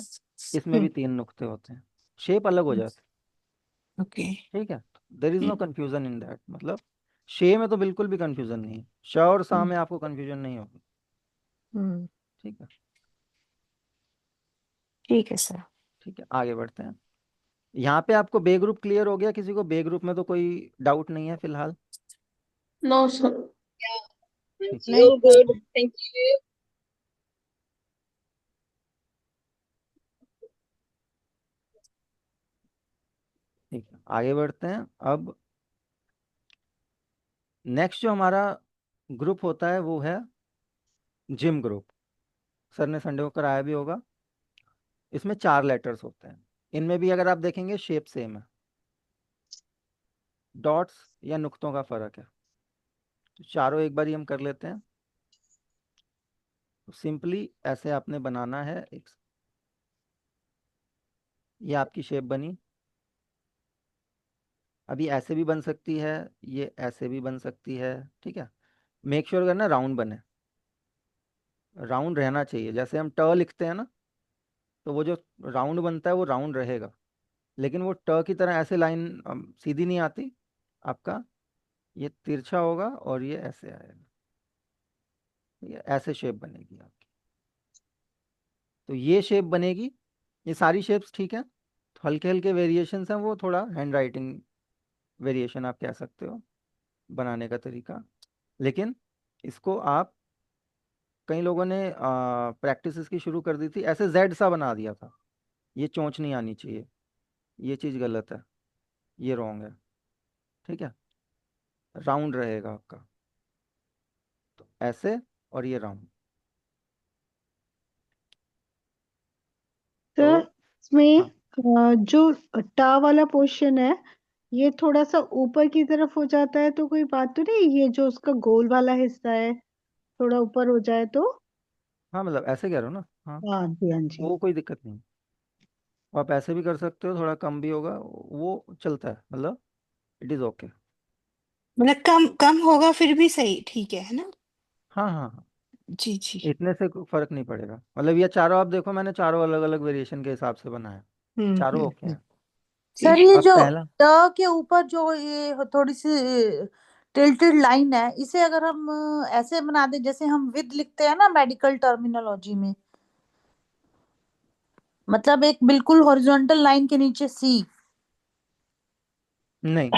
इसमें भी हम्म। 3 नुक्ते होते हैं, शेप अलग हो जाती ओके। है। ठीक है, there is no confusion in that. मतलब शे में तो बिल्कुल भी कंफ्यूजन नहीं है, श और सा में आपको कंफ्यूजन नहीं होगी। ठीक है। ठीक है सर। ठीक है, आगे बढ़ते हैं। यहाँ पे आपको बे ग्रुप क्लियर हो गया? किसी को बे ग्रुप में तो कोई डाउट नहीं है फिलहाल? No sir. ठीक है। नहीं गुड, थैंक यू। ठीक है, आगे बढ़ते हैं। अब नेक्स्ट जो हमारा ग्रुप होता है वो है जिम ग्रुप। सर ने संडे को कराया भी होगा। इसमें 4 लेटर्स होते हैं। इनमें भी अगर आप देखेंगे शेप सेम है, डॉट्स या नुक्तों का फर्क है। तो चारों एक बार ही हम कर लेते हैं। तो सिंपली ऐसे आपने बनाना है एक, ये आपकी शेप बनी। अभी ऐसे भी बन सकती है, ये ऐसे भी बन सकती है। ठीक है, मेक श्योर करना राउंड बने, राउंड रहना चाहिए। जैसे हम ट लिखते हैं ना, तो वो जो राउंड बनता है वो राउंड रहेगा, लेकिन वो ट की तरह ऐसे लाइन सीधी नहीं आती आपका, ये तिरछा होगा और ये ऐसे आएगा। ठीक है, ऐसे शेप बनेगी आपकी। तो ये शेप बनेगी। ये सारी शेप्स ठीक है। तो हल्के हल्के वेरिएशंस हैं, वो थोड़ा हैंड राइटिंग वेरिएशन आप कह सकते हो, बनाने का तरीका। लेकिन इसको आप, कई लोगों ने प्रैक्टिस इसकी शुरू कर दी थी, ऐसे जेड सा बना दिया था। ये चोंच नहीं आनी चाहिए, ये चीज़ गलत है, ये रॉन्ग है। ठीक है, राउंड रहेगा आपका, तो ऐसे, और ये राउंड। तो सर इसमें हाँ, जो टा वाला पोर्शन है, ये थोड़ा सा ऊपर की तरफ हो जाता है तो कोई बात तो नहीं? ये जो उसका गोल वाला हिस्सा है थोड़ा ऊपर हो जाए तो? हाँ मतलब ऐसे कह रहे हो ना? हाँ, हाँ जी, हाँ जी। वो कोई दिक्कत नहीं। वो आप ऐसे भी कर सकते हो, थोड़ा कम भी होगा, वो चलता है, मतलब इट इज़ ओके। मतलब कम कम होगा फिर भी सही, ठीक है ना? हाँ हाँ हाँ, जी जी। इतने से कोई फर्क नहीं पड़ेगा। मतलब ये चारों आप देखो, मैंने चारों अलग अलग वेरिएशन के हिसाब से बनाया, चारों ओके हम्म। हैं। सर ये अब जो पहला, ट के ऊपर जो ये थोड़ी सी टिल्टेड लाइन है, इसे अगर हम ऐसे बना दें जैसे हम विद लिखते हैं ना मेडिकल टर्मिनोलॉजी में, मतलब एक बिल्कुल हॉरिजॉन्टल लाइन के नीचे सी, नहीं,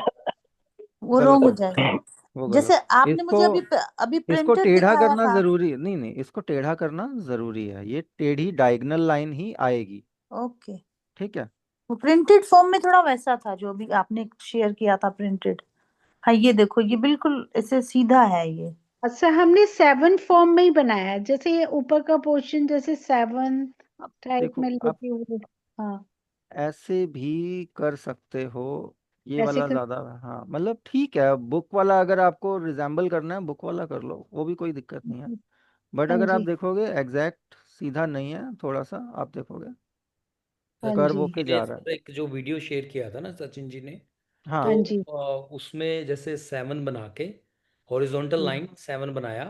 वो गलत रॉन्ग हो है, जाएगा। वो जैसे गलत। आपने इसको मुझे अभी इसको प्रिंटेड टेढ़ा दिखाया करना था। जरूरी नहीं, नहीं इसको टेढ़ा करना जरूरी है, ये टेढ़ी डायगोनल लाइन ही आएगी। ओके, ठीक है। वो प्रिंटेड फॉर्म में थोड़ा वैसा था जो अभी आपने शेयर किया था प्रिंटेड। हाँ ये देखो, ये बिल्कुल ऐसे सीधा है ये। अच्छा, हमने 7 फॉर्म में ही बनाया है, जैसे ये ऊपर का पोर्शन जैसे 7 अब टाइप देखो, में आप लेके हुए। हाँ, ऐसे भी कर सकते हो, ये ऐसे वाला कर। ज्यादा, हाँ मतलब ठीक है। बुक वाला अगर आपको रिजेंबल करना है, बुक वाला कर लो, वो भी कोई दिक्कत नहीं है। बट हाँ अगर आप जी, देखोगे एग्जैक्ट सीधा नहीं है, थोड़ा सा आप देखोगे हाँ कर्व जी, होके ने जा रहा है। सर एक जो वीडियो शेयर किया था ना सचिन जी ने, हाँ तो हाँ जी। उसमें जैसे 7 बना के हॉरिजॉन्टल लाइन 7 बनाया,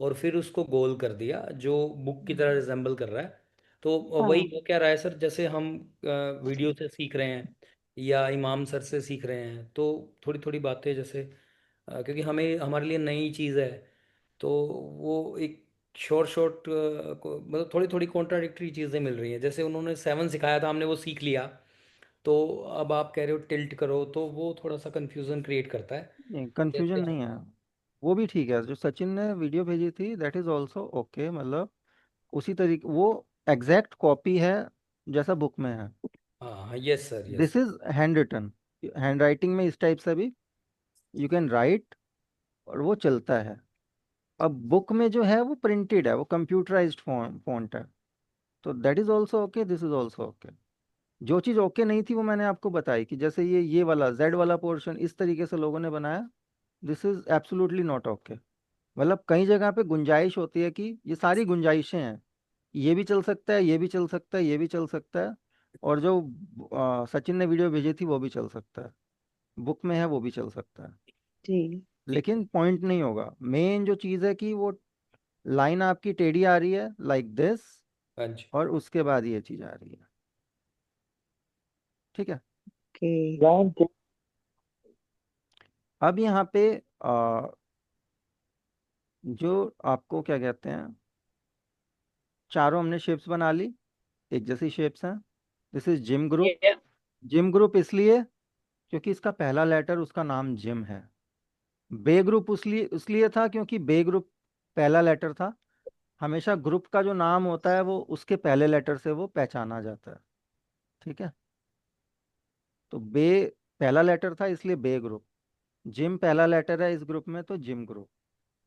और फिर उसको गोल कर दिया जो बुक की तरह रिजेंबल कर रहा है। तो वही हाँ, हो क्या रहा है सर, जैसे हम वीडियो से सीख रहे हैं या इमाम सर से सीख रहे हैं, तो थोड़ी थोड़ी बातें जैसे क्योंकि हमें हमारे लिए नई चीज़ है, तो वो एक शॉर्ट मतलब थोड़ी थोड़ी कॉन्ट्राडिक्टरी चीज़ें मिल रही हैं। जैसे उन्होंने 7 सिखाया था, हमने वो सीख लिया, तो अब आप कह रहे हो टिल्ट करो, तो वो थोड़ा सा कंफ्यूजन क्रिएट करता है। नहीं, कंफ्यूजन जैसे नहीं है, वो भी ठीक है। जो सचिन ने वीडियो भेजी थी दैट इज ऑल्सो ओके, मतलब उसी तरीके वो एग्जैक्ट कॉपी है जैसा बुक में है। हाँ, yes sir, yes. This is hand written, hand writing में इस टाइप से भी यू कैन राइट और वो चलता है। अब बुक में जो है वो प्रिंटेड है, वो कंप्यूटराइज्ड फॉन्ट है, तो that is also okay, this is also okay. जो चीज़ ओके नहीं थी वो मैंने आपको बताई कि जैसे ये वाला जेड वाला पोर्शन इस तरीके से लोगों ने बनाया, this is absolutely not okay. मतलब कई जगह पे गुंजाइश होती है कि ये सारी गुंजाइशें हैं, ये भी चल सकता है, ये भी चल सकता है, ये भी चल सकता है, और जो सचिन ने वीडियो भेजी थी वो भी चल सकता है, बुक में है वो भी चल सकता है, जी। लेकिन पॉइंट नहीं होगा। मेन जो चीज़ है कि वो लाइन आपकी टेढ़ी आ रही है लाइक दिस, हाँ जी। और उसके बाद ये चीज़ आ रही है, ठीक है। ओके। लाइन के अब यहाँ पे जो आपको क्या कहते हैं, चारों हमने शेप्स बना ली, एक जैसी शेप्स हैं। This is gym group. Yeah. Gym group इसलिए क्योंकि इसका पहला लेटर उसका नाम जिम है। बे ग्रुप उसलिए इसलिए था क्योंकि बे ग्रुप पहला लेटर था। हमेशा ग्रुप का जो नाम होता है वो उसके पहले लेटर से वो पहचाना जाता है, ठीक है। तो बे पहला लेटर था इसलिए बे ग्रुप। जिम पहला लेटर है इस ग्रुप में, तो जिम ग्रुप।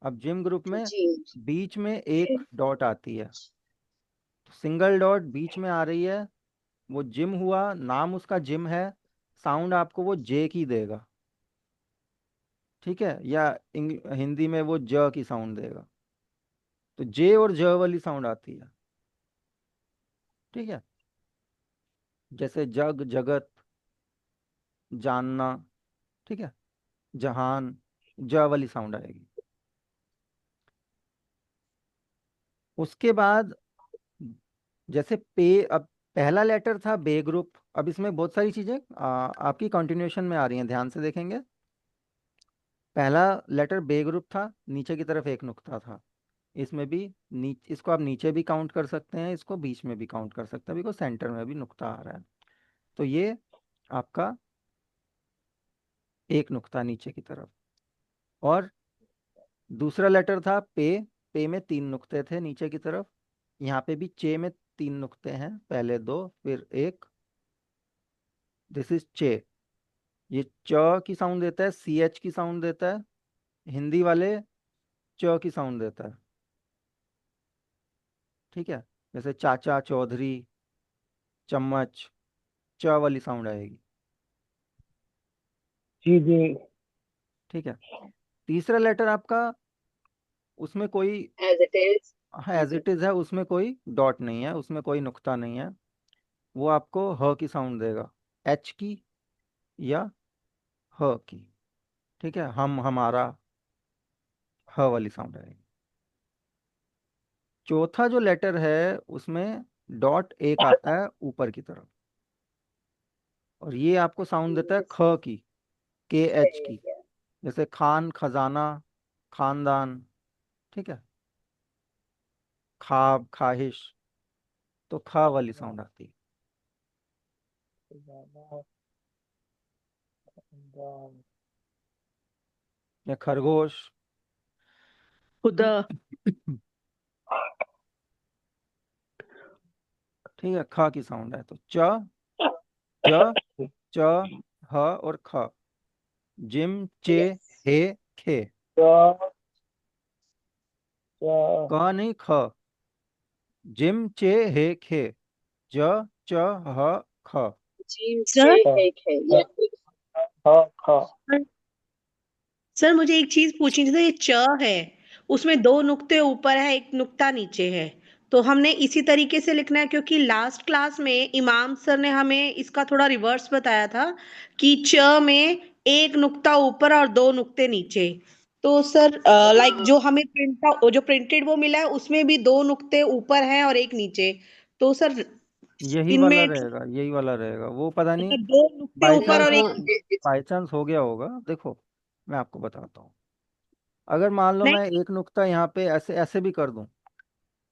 अब जिम ग्रुप में जी। बीच में एक डॉट आती है, तो सिंगल डॉट बीच में आ रही है, वो जिम हुआ, नाम उसका जिम है, साउंड आपको वो जे की देगा, ठीक है, या हिंदी में वो ज की साउंड देगा, तो जे और ज वाली साउंड आती है, ठीक है। जैसे जग, जगत, जानना, ठीक है, जहान, ज वाली साउंड आएगी। उसके बाद जैसे पे, अब पहला लेटर था बे ग्रुप। अब इसमें बहुत सारी चीजें आपकी कंटिन्यूएशन में आ रही हैं, ध्यान से देखेंगे। पहला लेटर बे ग्रुप था, नीचे की तरफ एक नुक्ता था। इसमें भी इसको आप नीचे भी काउंट कर सकते हैं, इसको बीच में भी काउंट कर सकते हैं, बिकॉज सेंटर में भी नुक्ता आ रहा है। तो ये आपका एक नुक्ता नीचे की तरफ। और दूसरा लेटर था पे। पे में 3 नुक्ते थे नीचे की तरफ। यहाँ पे भी चे में 3 नुक्ते हैं, पहले 2 फिर 1। दिस इज चे। ये च की साउंड देता है, सी एच की साउंड देता है, हिंदी वाले च की साउंड देता है, ठीक है। जैसे चाचा, चौधरी, चम्मच, च वाली साउंड आएगी, जी जी। ठीक है। तीसरा लेटर आपका, उसमें कोई As it is. As it is है, उसमें कोई डॉट नहीं है, उसमें कोई नुक्ता नहीं है, वो आपको ह की साउंड देगा, एच की या ह की, ठीक है। हम, हमारा, ह वाली साउंड आएगी। चौथा जो लेटर है उसमें डॉट एक आता है ऊपर की तरफ, और ये आपको साउंड देता है ख की, के एच की। जैसे खान, खजाना, खानदान, ठीक है, खाब, खाहिश, तो ख वाली साउंड आती है। या खरगोश, खुदा। ठीक है, ख की साउंड है, तो च, ज, च, ह और ख। जिम, चे, Yes. हे, खे। च च क नहीं, ख। जिम, चे, हे, खे, ज, च, ह, ख। Jim sir J K K. Yeah. ख सर मुझे एक चीज पूछनी थी, तो ये च है, उसमें 2 नुक्ते ऊपर है, 1 नुक्ता नीचे है, तो हमने इसी तरीके से लिखना है? क्योंकि लास्ट क्लास में इमाम सर ने हमें इसका थोड़ा रिवर्स बताया था कि च में 1 नुक्ता ऊपर और 2 नुक्ते नीचे। तो सर लाइक जो हमें जो प्रिंटेड वो मिला है उसमें भी 2 नुक्ते ऊपर हैं और 1 नीचे। तो सर यही वाला इनमें रहेगा, यही वाला रहेगा, वो पता नहीं मतलब 2 नुक्ते बाई ऊपर चांस और वो 1 नीचे। बाई चांस हो गया होगा, देखो। मैं आपको बताता हूँ। अगर मान लो नहीं। मैं एक नुक्ता यहाँ पे ऐसे ऐसे भी कर दूं,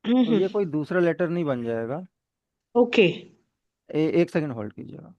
तो ये कोई दूसरा लेटर नहीं बन जाएगा। ओके। एक सेकंड होल्ड कीजिएगा।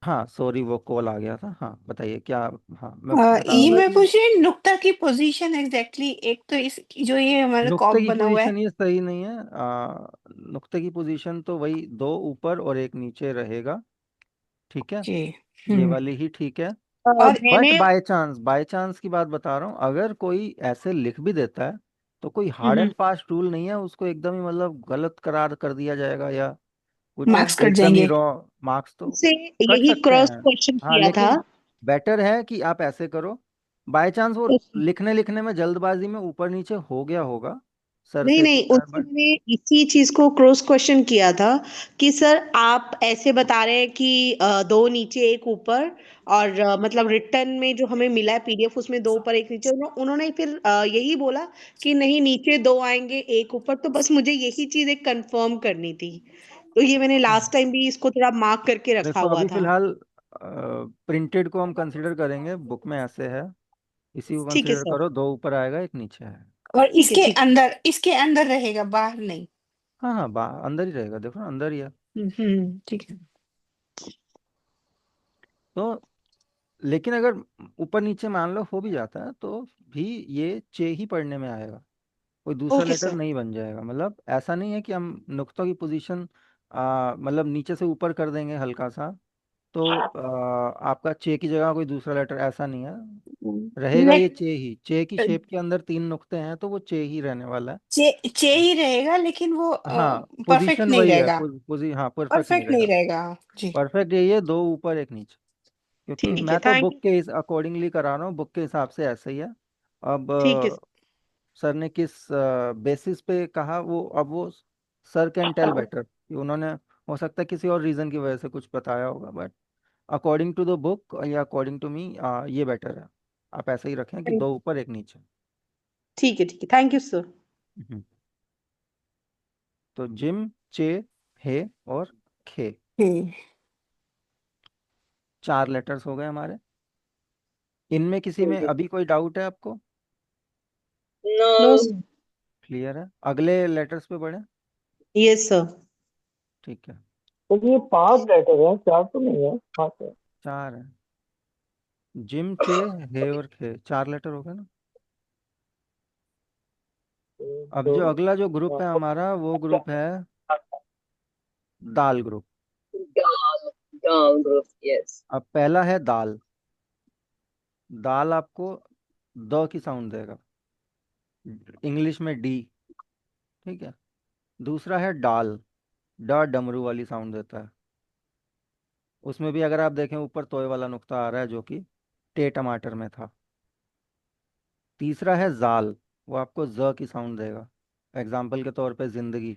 हाँ सॉरी, वो कॉल आ गया था। हाँ बताइए क्या। हाँ मैं बता रहा ये था मैं कि पूछ रही हूँ नुक्ता की पोजीशन एग्जैक्टली एक तो इस जो ये हमारा नुक्ते कॉप की बना हुआ है। पोजीशन ये सही नहीं है। नुक्ते की पोजीशन तो वही दो ऊपर और एक नीचे रहेगा। ठीक है, जी। ये हम्म। वाली ही ठीक है। और बट मैंने बाय चांस की बात बता रहा हूँ, अगर कोई ऐसे लिख भी देता है तो कोई hard hmm, and fast rule नहीं है, उसको एकदम ही मतलब गलत करार कर दिया जाएगा या कुछ मार्क्स कट एकदम ही जाएंगे। रॉ। मार्क्स तो से कट यही सकते क्रॉस हैं। क्वेश्चन हाँ किया था। लेकिन बेटर है कि आप ऐसे करो। बाय चांस वो लिखने लिखने में जल्दबाजी में ऊपर नीचे हो गया होगा, सर नहीं से नहीं, होता है उससे बट। मैंने इसी चीज को क्रॉस क्वेश्चन किया था कि सर आप ऐसे बता रहे हैं कि दो नीचे एक ऊपर, और मतलब रिटर्न में जो हमें मिला है पीडीएफ उसमें दो ऊपर एक नीचे, उन्होंने फिर यही बोला कि नहीं नीचे दो आएंगे एक ऊपर, तो बस मुझे यही चीज एक कंफर्म करनी थी। तो ये मैंने लास्ट टाइम भी इसको थोड़ा मार्क करके रखा देखो हुआ अभी था। फिलहाल प्रिंटेड को हम कंसिडर करेंगे, बुक में ऐसे है, इसी को ठीक है कंसिडर सर। करो। दो ऊपर आएगा एक नीचे है। और ठीक है ठीक है। इसके अंदर रहेगा, बाहर नहीं। हाँ हाँ, अंदर ही रहेगा, देखो ना अंदर ही है। ठीक है। तो लेकिन अगर ऊपर नीचे मान लो हो भी जाता है तो भी ये चे ही पढ़ने में आएगा, कोई दूसरा ओके लेटर सर। नहीं बन जाएगा। मतलब ऐसा नहीं है कि हम नुक्तों की पोजीशन मतलब नीचे से ऊपर कर देंगे हल्का सा, तो आपका चे की जगह कोई दूसरा लेटर, ऐसा नहीं है। रहेगा नहीं, ये चे ही। चे की शेप के अंदर तीन नुक्ते हैं तो वो चे ही रहने वाला है। चे ही रहेगा, लेकिन वो हाँ परफेक्ट पोजीशन नहीं वही है, रहेगा। हाँ परफेक्ट नहीं परफेक्ट नहीं रहेगा। रहेगा। जी। परफेक्ट यही है, दो ऊपर एक नीचे। क्योंकि ठीक है, मैं तो थैंक बुक यू। के इस अकॉर्डिंगली करा रहा हूँ, बुक के हिसाब से ऐसा ही है। अब ठीक है। सर ने किस बेसिस पे कहा वो, अब वो सर कैन टेल बेटर कि उन्होंने, हो सकता है किसी और रीजन की वजह से कुछ बताया होगा, but according to the book या अकॉर्डिंग टू मी ये बेटर है। आप ऐसे ही रखें कि दो ऊपर एक नीचे। ठीक है ठीक है, थैंक यू सर। हम्म। तो जिम, चे, हे और खे, हम्म। चार लेटर्स हो गए हमारे। इनमें किसी में अभी कोई डाउट है आपको? No No. सर। क्लियर है? अगले लेटर्स पे बढ़े। Yes sir. ठीक है, तो ये 5 लेटर है, 4 तो नहीं है, 5 है। चार है। जिम, चे, हे और खे, चार लेटर हो गए ना। एक, अब दो, जो अगला जो ग्रुप है हमारा, वो ग्रुप है दाल group. Dal. Dal group. Yes. अब पहला है दाल। दाल आपको द की साउंड देगा, इंग्लिश में डी। ठीक है। दूसरा है डाल, ड डमरू वाली साउंड देता है। उसमें भी अगर आप देखें ऊपर तोय वाला नुक्ता आ रहा है जो कि टे टमाटर में था। तीसरा है जाल, वो आपको ज की साउंड देगा, एग्जाम्पल के तौर पे जिंदगी,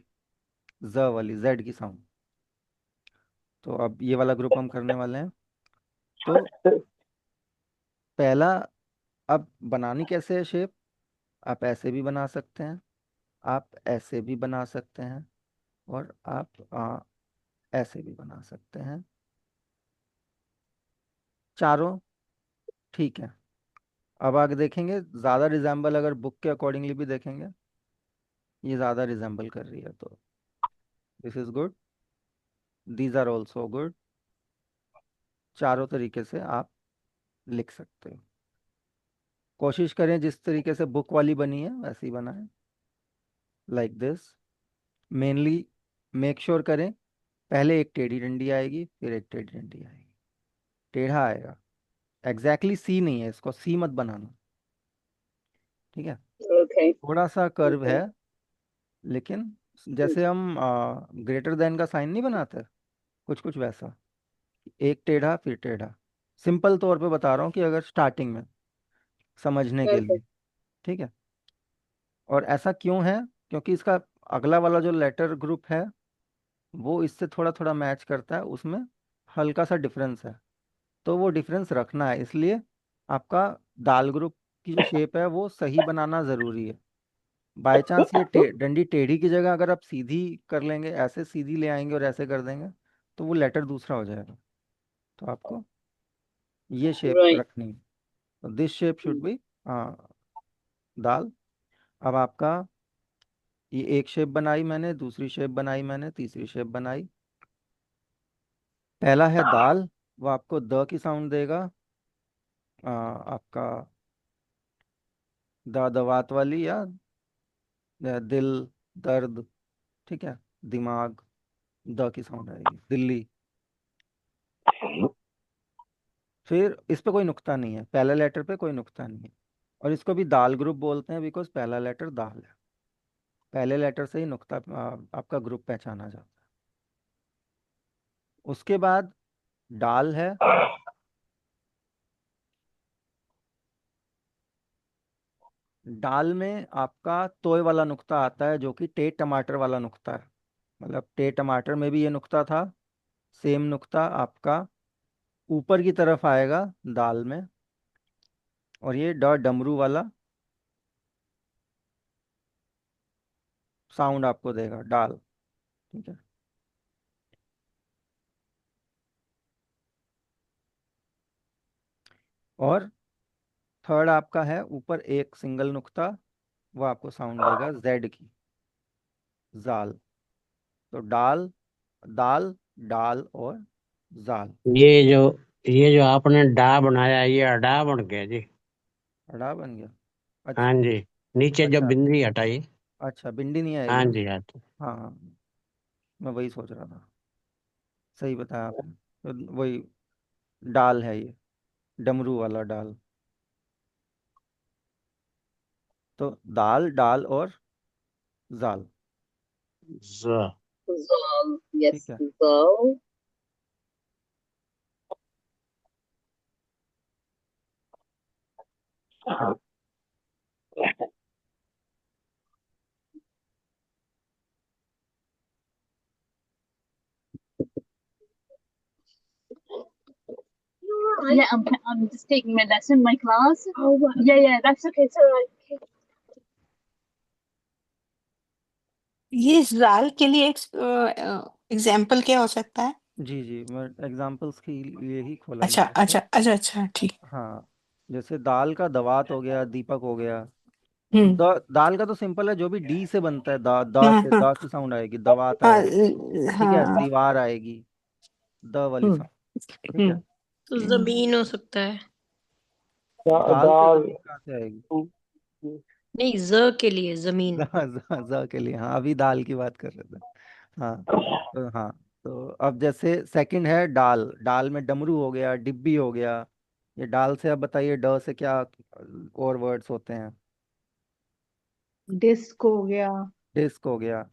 ज वाली जेड की साउंड। तो अब ये वाला ग्रुप हम करने वाले हैं। तो पहला, अब बनानी कैसे है शेप? आप ऐसे भी बना सकते हैं, आप ऐसे भी बना सकते हैं, और आप ऐसे भी बना सकते हैं। चारों ठीक है। अब आगे देखेंगे ज़्यादा रिजेंबल, अगर बुक के अकॉर्डिंगली भी देखेंगे, ये ज़्यादा रिजेंबल कर रही है तो this is good, these are also good. चारों तरीके से आप लिख सकते हो। कोशिश करें जिस तरीके से बुक वाली बनी है वैसे ही बनाएं, like this. Mainly make sure करें पहले एक टेढ़ी डंडी आएगी फिर एक टेढ़ी डंडी आएगी, टेढ़ा आएगा। एग्जैक्टली सी नहीं है, इसको सी मत बनाना। ठीक है, Okay. थोड़ा सा कर्व Okay. है, लेकिन जैसे हम ग्रेटर देन का साइन नहीं बनाते, कुछ कुछ वैसा, एक टेढ़ा फिर टेढ़ा। सिंपल तौर पे बता रहा हूँ कि अगर स्टार्टिंग में समझने के लिए। Perfect. ठीक है। और ऐसा क्यों है? क्योंकि इसका अगला वाला जो लेटर ग्रुप है वो इससे थोड़ा थोड़ा मैच करता है, उसमें हल्का सा डिफरेंस है, तो वो डिफरेंस रखना है। इसलिए आपका दाल ग्रुप की जो शेप है वो सही बनाना ज़रूरी है। बाय चांस ये डंडी टेढ़ी की जगह अगर आप सीधी कर लेंगे, ऐसे सीधी ले आएंगे और ऐसे कर देंगे, तो वो लेटर दूसरा हो जाएगा। तो आपको ये शेप Right. रखनी है। तो दिस शेप शुड बी दाल। अब आपका ये एक शेप बनाई मैंने, दूसरी शेप बनाई मैंने, तीसरी शेप बनाई। पहला है दाल, वो आपको द की साउंड देगा। आपका दवात वाली, या दिल, दर्द, ठीक है, दिमाग, द की साउंड आएगी, दिल्ली। फिर इस पे कोई नुक्ता नहीं है, पहले लेटर पे कोई नुक्ता नहीं है। और इसको भी दाल ग्रुप बोलते हैं बिकॉज पहला लेटर दाल है, पहले लेटर से ही नुक्ता आपका ग्रुप पहचाना जाता है। उसके बाद डाल है। दाल में आपका तोय वाला नुक्ता आता है जो कि टे टमाटर वाला नुक्ता है। मतलब टे टमाटर में भी ये नुक्ता था, सेम नुक्ता आपका ऊपर की तरफ आएगा दाल में। और ये ड डमरू वाला साउंड आपको देगा डाल। ठीक है। और थर्ड आपका है ऊपर एक सिंगल नुक्ता, वो आपको साउंड देगा जेड की, जाल। तो डाल, दाल, डाल और जाल। ये जो आपने डा बनाया, ये अडा बन गया जी। अड़ा बन गया। हाँ अच्छा। जी, नीचे जो अच्छा। बिंदी हटाई। अच्छा, भिंडी नहीं आएगी हाँ ना? जी, हाँ जी। हाँ हाँ, मैं वही सोच रहा था। सही बताया आपने। तो वही डाल है ये, डमरू वाला डाल। तो दाल, डाल और जाल। ज Zal. ठीक Yes. है। Zal. Yeah, I'm just taking my lesson, my class. Oh, wow. Yeah, that's okay. It's all right. ये जाल के लिए एग्जाम्पल क्या हो सकता है? जी जी, मैं एग्जाम्पल्स के लिए ही खोला अच्छा मैंने इसको। अच्छा अच्छा अच्छा, ठीक। हाँ, जैसे दाल का दवात हो गया, दीपक हो गया। हम्म। दाल का तो सिंपल है, जो भी डी से बनता है, हाँ हाँ दा से साउंड आएगी, दवात हाँ आएगा। ठीक है, हाँ। दीवार आएगी, द वाली हम्म साउंड। ठीक है। हम्म तो जमीन हो सकता है। दाल से दाल। जमीन कहाँ से आएगी? नहीं, ज के लिए जमीन। के लिए, हाँ, अभी दाल की बात कर रहे थे। हाँ। तो हाँ, तो अब जैसे सेकंड है डाल। डाल में डमरू हो गया, डिब्बी हो गया। ये डाल से, अब बताइए ड से क्या और वर्ड्स होते हैं? डिस्क हो गया। डिस्क हो गया।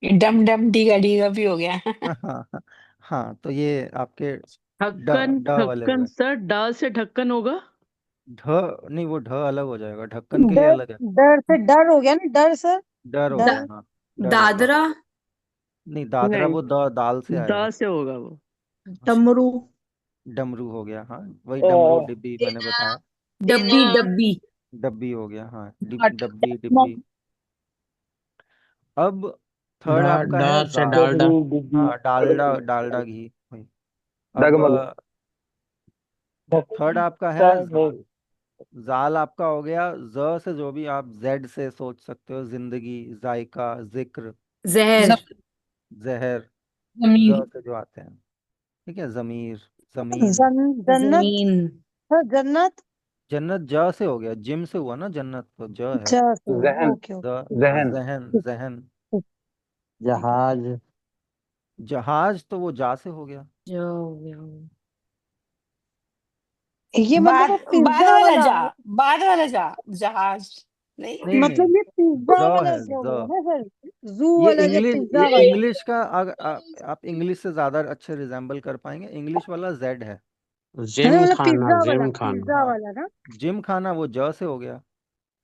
डम डम डीगा डीगा भी हो गया। हाँ हाँ हाँ, तो ये आपके ड ढक्कन, ड वाले हो ढक्कन गए। सर, ड से ढक्कन होगा। ढ नहीं, वो ढ अलग हो जाएगा, ढक्कन के लिए डर, अलग है। डर से डर हो गया ना, डर सर। डर हो गया, डर। हाँ। डर हो गया। दादरा। नहीं, दादरा नहीं, वो दाल से आएगा। द से होगा वो। डमरू। डमरू हो गया, हाँ, वही डमरू, ओ, डिब्बी मैंने बताया। डब्बी डब्बी। डब्बी हो गया, हाँ, हट। डब्बी, डिब्बी। अब थर्ड डा आपका डा है से जाल। डालडा। डबरी डिब्बी। हाँ, डालडा, डालडा घी वही। अब डगमग। थर्ड आपका है नहीं। जाल। जाल आपका हो गया ज से, जो भी आप जेड से सोच सकते हो, जिंदगी, जायका, जिक्र, जहर। जहर, जमीर। ज से जो आते हैं। ठीक है, जमीर, जमीन। जन्नत। जमीन। सर जन्नत। जन्नत ज से हो गया, जिम से हुआ ना जन्नत, तो ज है। अच्छा सर, जहन। ओके ज, हाँ, जहन। जहन, जहन। ठीक है। जहाज। जहाज तो वो जा से हो गया। जो हो गया। ये मतलब बाद वो बाद पिज्जा वाला वाला, जा, बाद वाला जहाज नहीं। नहीं नहीं, मतलब ये पिज्जा ज वाला है, ऐसा हो ज। गया ना सर, जू ये वाला या इंग्लिश, पिज्जा ये वाला। इंग्लिश का, आप इंग्लिश से ज्यादा अच्छे रिजेंबल कर पाएंगे, इंग्लिश वाला जेड है। जिम मतलब खाना पिज्जा खाना हाँ, वाला ना। जिम खाना वो ज से हो गया।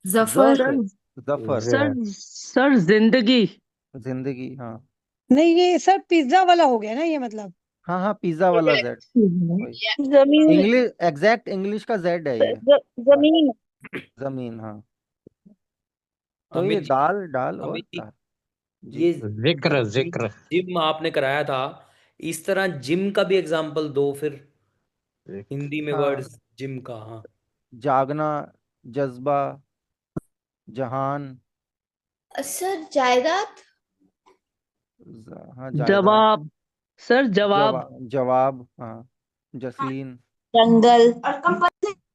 जफर से सर जफर। सर सर जिंदगी। जिंदगी, हाँ। नहीं, ये सर पिज्जा वाला हो गया ना ये मतलब। हाँ हाँ, पिज्जा वाला जेड। वही जमीन इंग्लिश, एग्जैक्ट इंग्लिश का जेड है ये। जमीन जमीन, हाँ। तो ये अमित जी, दाल, डाल और अमित जी, दाल। जी। ये जिक्र जिम जिक्र जिम आपने कराया था, इस तरह जिम का भी एग्जांपल दो फिर, हिंदी में हाँ, वर्ड्स जिम का। हाँ, जागना, जज्बा, जहान। सर जायदाद। हाँ, जायदाद। जवाब। सर जवाब। जवाब, हाँ। जसलीन, जंगल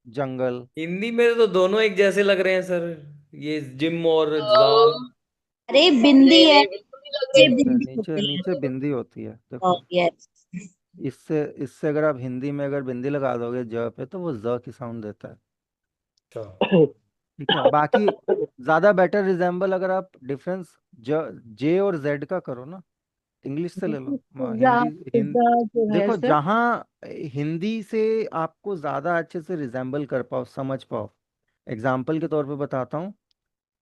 जंगल। हिंदी में तो दोनों एक जैसे लग रहे हैं सर, ये जिम और जाल। अरे बिंदी है, ये नीचे बिंदी नीचे होती नीचे है। बिंदी होती है, देखो। यस। इससे इससे अगर आप हिंदी में अगर बिंदी लगा दोगे ज पे, तो वो ज की साउंड देता है। अच्छा, ठीक है, बाकी ज्यादा बेटर रिजेंबल अगर आप डिफरेंस ज जे और जेड का करो ना, इंग्लिश से ले लो। पिज्जा हिंदी पिज्जा जो है देखो, सर। जहाँ हिंदी से आपको ज्यादा अच्छे से रिजेंबल कर पाओ, समझ पाओ। एग्जाम्पल के तौर पे बताता हूँ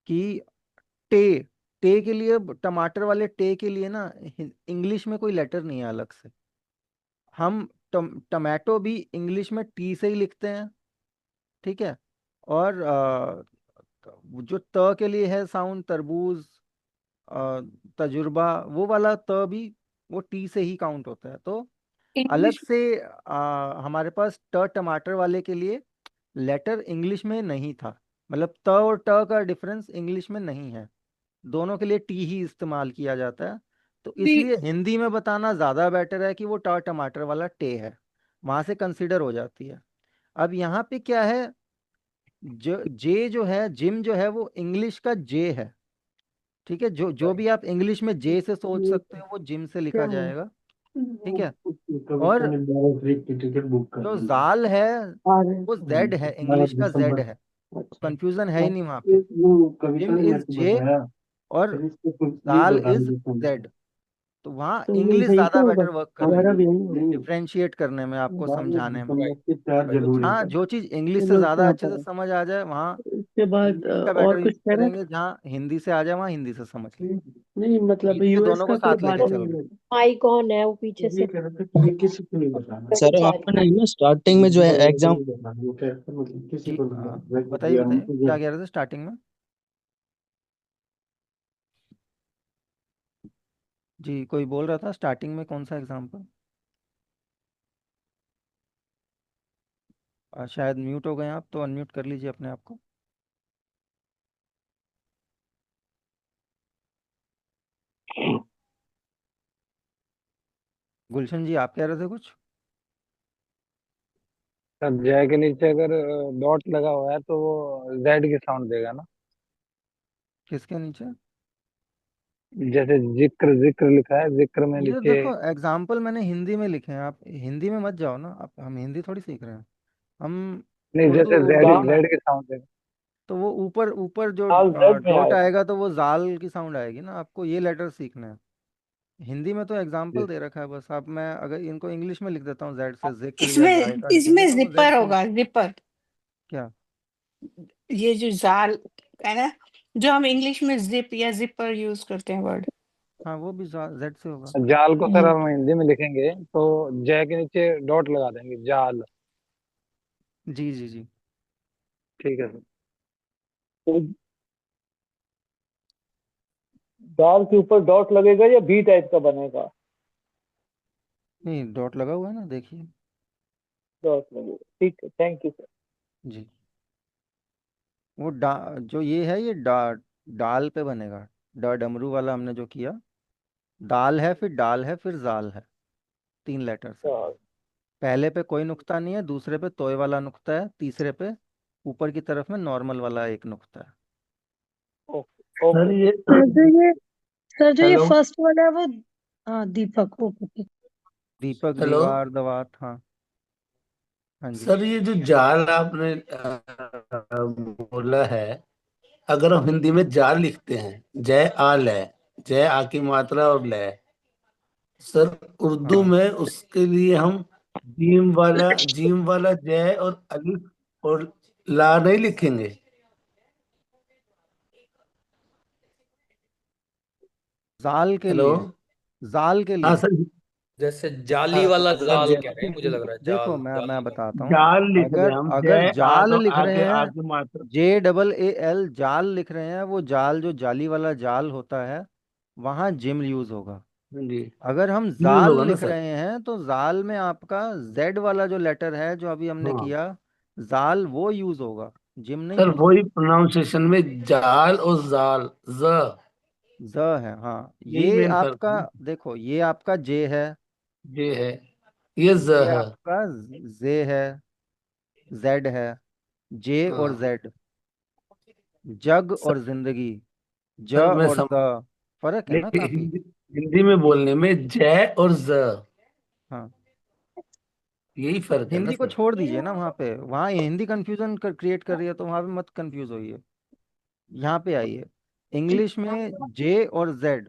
कि टे टे के लिए, टमाटर वाले टे के लिए ना, इंग्लिश में कोई लेटर नहीं है अलग से। हम टमाटो भी इंग्लिश में टी से ही लिखते हैं। ठीक है। और जो त के लिए है साउंड, तरबूज, अ, तजुर्बा, वो वाला त भी वो टी से ही काउंट होता है। तो अलग इंग्लिश से हमारे पास टमाटर वाले के लिए लेटर इंग्लिश में नहीं था। मतलब त और ट का डिफरेंस इंग्लिश में नहीं है, दोनों के लिए टी ही इस्तेमाल किया जाता है। तो भी इसलिए हिंदी में बताना ज़्यादा बेटर है कि वो टमाटर वाला टे है, वहां से कंसीडर हो जाती है। अब यहाँ पे क्या है, जे जो है, जिम जो है, वो इंग्लिश का जे है। ठीक है, जो जो भी आप इंग्लिश में जे से सोच सकते हो, वो जिम से लिखा जाएगा। ठीक है। कविता और ने 12 तारीख की टिकट बुक कर जो दी है। जाल है, और वो जेड है, 12 इंग्लिश का जेड दिसंबर। है। तो अच्छा, कंफ्यूजन है ही नहीं वहाँ पे। वो कविता जिम ने मेरे इज को जे बताया, और फिर इसको कुछ प्लीज जाल बता इज दीजिए कौन सा जेड। तो वहाँ तो ये इंग्लिश यही ज़्यादा तो होगा बेटर वर्क कर रही हमारा है, भी यही होगा। नहीं। डिफ्रेंशिएट करने में, आपको 12 समझाने में। दिसंबर से 4 राइट। जनवरी हाँ, तक। जो चीज़ इंग्लिश से चलो ज़्यादा अच्छा अच्छे से था। समझ आ जाए, वहाँ इसके बाद इंग्लिश का और बेटर कुछ यूज कहना करेंगे, जहाँ हिंदी से आ जाए वहाँ हिंदी से समझ लेंगे। नहीं, मतलब इसीलिए यूएस दोनों को का फिर साथ लेके बाद चल रहे हैं। में। माइक ऑन है वो पीछे ये से कह रहे थे कि ये किसी को नहीं बताना, सर जा रही आपने ना स्टार्टिंग में जो है ये एग्जाम नहीं बताना, वो कह रहे थे मतलब किसी जी, को नहीं हाँ। बताना, बताइए ये बताइए, हमको जो क्या कह रहे थे स्टार्टिंग में। जी, कोई बोल रहा था स्टार्टिंग में, कौन सा एग्जाम्पल। शायद म्यूट हो गए आप, तो अनम्यूट कर लीजिए अपने आप को। गुलशन जी, आप कह रहे थे कुछ। सर जय के नीचे अगर डॉट लगा हुआ है तो वो जेड की साउंड देगा ना। किसके नीचे। जैसे जिक्र जिक्र लिखा है, जिक्र में ये नीचे। देखो, एग्जाम्पल मैंने हिंदी में लिखे हैं, आप हिंदी में मत जाओ ना, आप, हम हिंदी थोड़ी सीख रहे हैं, हम नहीं, जैसे उर्दू जेड लिखा है। जेड की साउंड देगा। तो वो ऊपर ऊपर जो लाल जेड में डॉट आएगा। आएगा, तो वो जाल की साउंड आएगी ना, आपको ये लेटर सीखना है। हिंदी में तो एग्जाम्पल दे रखा है बस। आप, मैं अगर इनको इंग्लिश में लिख देता हूँ जेड से, जिक्र या इसमें जायका लिखेंगे, इसमें तो वो जेड जिपर से ही। होगा, जिपर। क्या। ये जो जाल है ना, जो हम इंग्लिश में जिप या जिपर यूज करते हैं वर्ड। हाँ, वो भी जेड से होगा। जाल को सर हम हिंदी में लिखेंगे तो जय के नीचे डॉट लगा देंगे, जाल। जी जी जी। ठीक है सर। तो दाल के ऊपर डॉट लगेगा या बी टाइप का बनेगा। नहीं, डॉट लगा हुआ है ना, देखिए। डॉट लगेगा, ठीक है, थैंक यू सर। जी। वो जो ये है, ये डाल पे बनेगा। डमरू वाला हमने जो किया, दाल है, फिर डाल है, फिर जाल है, 3 लेटर्स है। पहले पे कोई नुक्ता नहीं है, दूसरे पे तोय वाला नुक्ता है, तीसरे पे ऊपर की तरफ में नॉर्मल वाला एक नुक्ता है। सर ये सर जो ये हेलो फर्स्ट वाला है वो, हाँ दीपक, ओके। दीपक, हेलो दीवार, दवात, हाँ। हाँ जी। सर, ये जो जाल आपने बोला है, अगर हम हिंदी में जाल लिखते हैं, जय आ लय, जय आ की मात्रा और लय, सर उर्दू हाँ में उसके लिए हम जीम वाला जय और अलिफ और ला नहीं लिखेंगे? जाल के हेलो। लिए, जाल के हाँ लिए। सर। जैसे जाली हाँ वाला सर, जाल कह रहे हैं, मुझे जैसे लग रहा है देखो जाल, मैं जाली बताता हूँ। जाल लिख रहे अगर हैं हम, अगर जय जाल आगे लिख रहे आगे हैं, आगे मात्र। JAAL जाल लिख रहे हैं, वो जाल जो जाली वाला जाल होता है, वहाँ जिम यूज होगा। हाँ जी, अगर हम यूज जाल होगा ना लिख सर। रहे हैं तो जाल में आपका जेड वाला जो लेटर है जो अभी हमने हाँ किया, जाल वो यूज होगा, जिम नहीं सर, यूज वही होगा। प्रोनाउंसिएशन में जाल और जाल, ज, ज है, हाँ। यही ये मेन फर्क आपका, है ना। देखो ये आपका जे है, ये है, ये ज ये है। आपका जे है, जेड है, जे और हाँ जेड। जग सर। और जिंदगी, ज सर मैं और समझ, ज, फर्क है ना लेकिन काफी। हिंदी में बोलने में जय और ज, हाँ, यही फर्क है ना हिंदी को सर। छोड़ दीजिए ना, वहाँ पे, वहाँ हिंदी कंफ्यूजन क्रिएट कर रही है, तो वहाँ पे मत कंफ्यूज होइए, यहाँ पे आइए। इंग्लिश में जे और जेड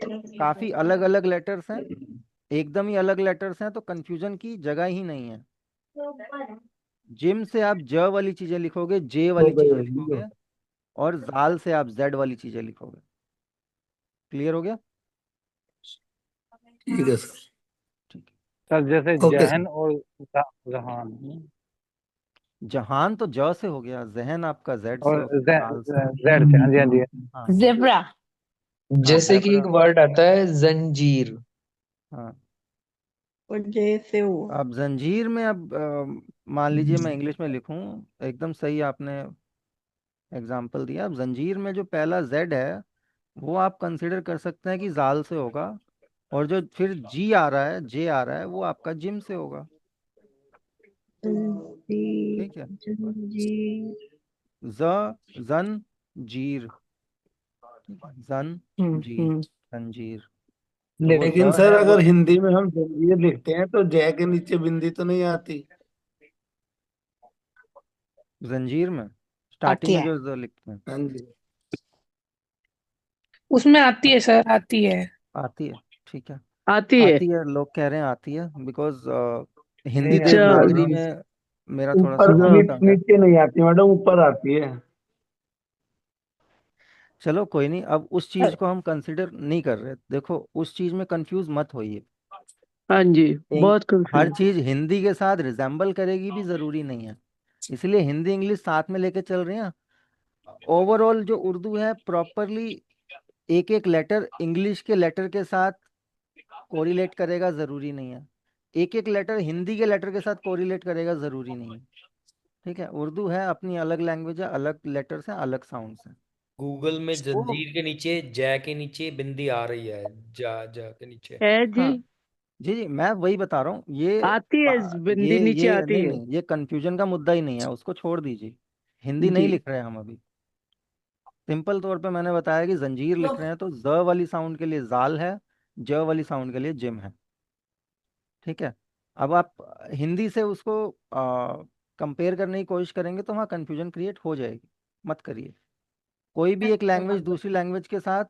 काफी अलग अलग लेटर्स हैं, एकदम ही अलग लेटर्स हैं, तो कंफ्यूजन की जगह ही नहीं है। जिम से आप ज वाली चीजें लिखोगे, जे हो वाली गई चीजें होगी जो। लिखोगे, और जाल से आप जेड वाली चीजें लिखोगे। क्लियर हो गया? ठीक है सर। ठीक सर जैसे ओके सर। जहन और जहान जहान तो ज से हो गया, जहन आपका जेड से और हो गया, जाल से। जेड से, हाँ जी हाँ जी। हाँ जी। जेब्रा। हाँ, जैसे कि एक जेब्रा। वर्ड आता है जंजीर। हाँ, और जैसे वो अब जंजीर में, अब मान लीजिए मैं इंग्लिश में लिखूं, एकदम सही आपने एग्जाम्पल दिया। अब जंजीर में जो पहला जेड है, वो आप कंसिडर कर सकते हैं कि जाल से होगा, और जो फिर जी आ रहा है, जे आ रहा है, वो आपका जिम से होगा। जंजीर, ठीक है। जंजीर। ज, जन, जीर। ठीक है, जन, जीर, हम्म। जंजीर। तो वो लेकिन ज सर, है वो, अगर हिंदी में हम जंजीर लिखते हैं तो जय के नीचे बिंदी तो नहीं आती? जंजीर में आती स्टार्टिंग में है, जो ज लिखते हैं। हाँ जी। उसमें आती है सर, आती है। आती है, ठीक है। आती है। आती है, लोग कह रहे हैं आती है, बिकॉज हिंदी नहीं ज, आती देवनागरी मैडम। में मेरा थोड़ा सा ऊपर हाथ तंग है। नीचे नहीं आती मैडम, ऊपर आती है। चलो कोई नहीं, अब उस चीज को हम कंसिडर नहीं कर रहे। देखो, उस चीज में कंफ्यूज मत होइए। हाँ जी, बहुत हर कंफ्यूज। चीज हिंदी के साथ रिजेम्बल करेगी भी जरूरी नहीं है, इसलिए हिंदी इंग्लिश साथ में लेके चल रहे हैं। ओवरऑल जो उर्दू है प्रॉपरली, एक एक लेटर इंग्लिश के लेटर के साथ कोरिलेट करेगा जरूरी नहीं है, एक एक लेटर हिंदी के लेटर के साथ कोरिलेट करेगा जरूरी नहीं है। ठीक है, उर्दू है, अपनी अलग लैंग्वेज है, अलग लेटर्स हैं, अलग साउंड्स हैं। गूगल में वो, जंजीर के नीचे जय के नीचे बिंदी आ रही है, जा जा के नीचे। है जी। हाँ जी जी, मैं वही बता रहा हूँ। आती है, बिंदी नीचे ये आती नहीं है। नहीं, ये कंफ्यूजन का मुद्दा ही नहीं है, उसको छोड़ दीजिए। हिंदी नहीं जी। लिख रहे हैं हम अभी। सिंपल तौर पे मैंने बताया कि जंजीर लिख रहे हैं, तो ज वाली साउंड के लिए जाल है, ज वाली साउंड के लिए जिम है। ठीक है। अब आप हिंदी से उसको कंपेयर करने की कोशिश करेंगे तो वहाँ कंफ्यूजन क्रिएट हो जाएगी, मत करिए। कोई भी एक लैंग्वेज दूसरी लैंग्वेज के साथ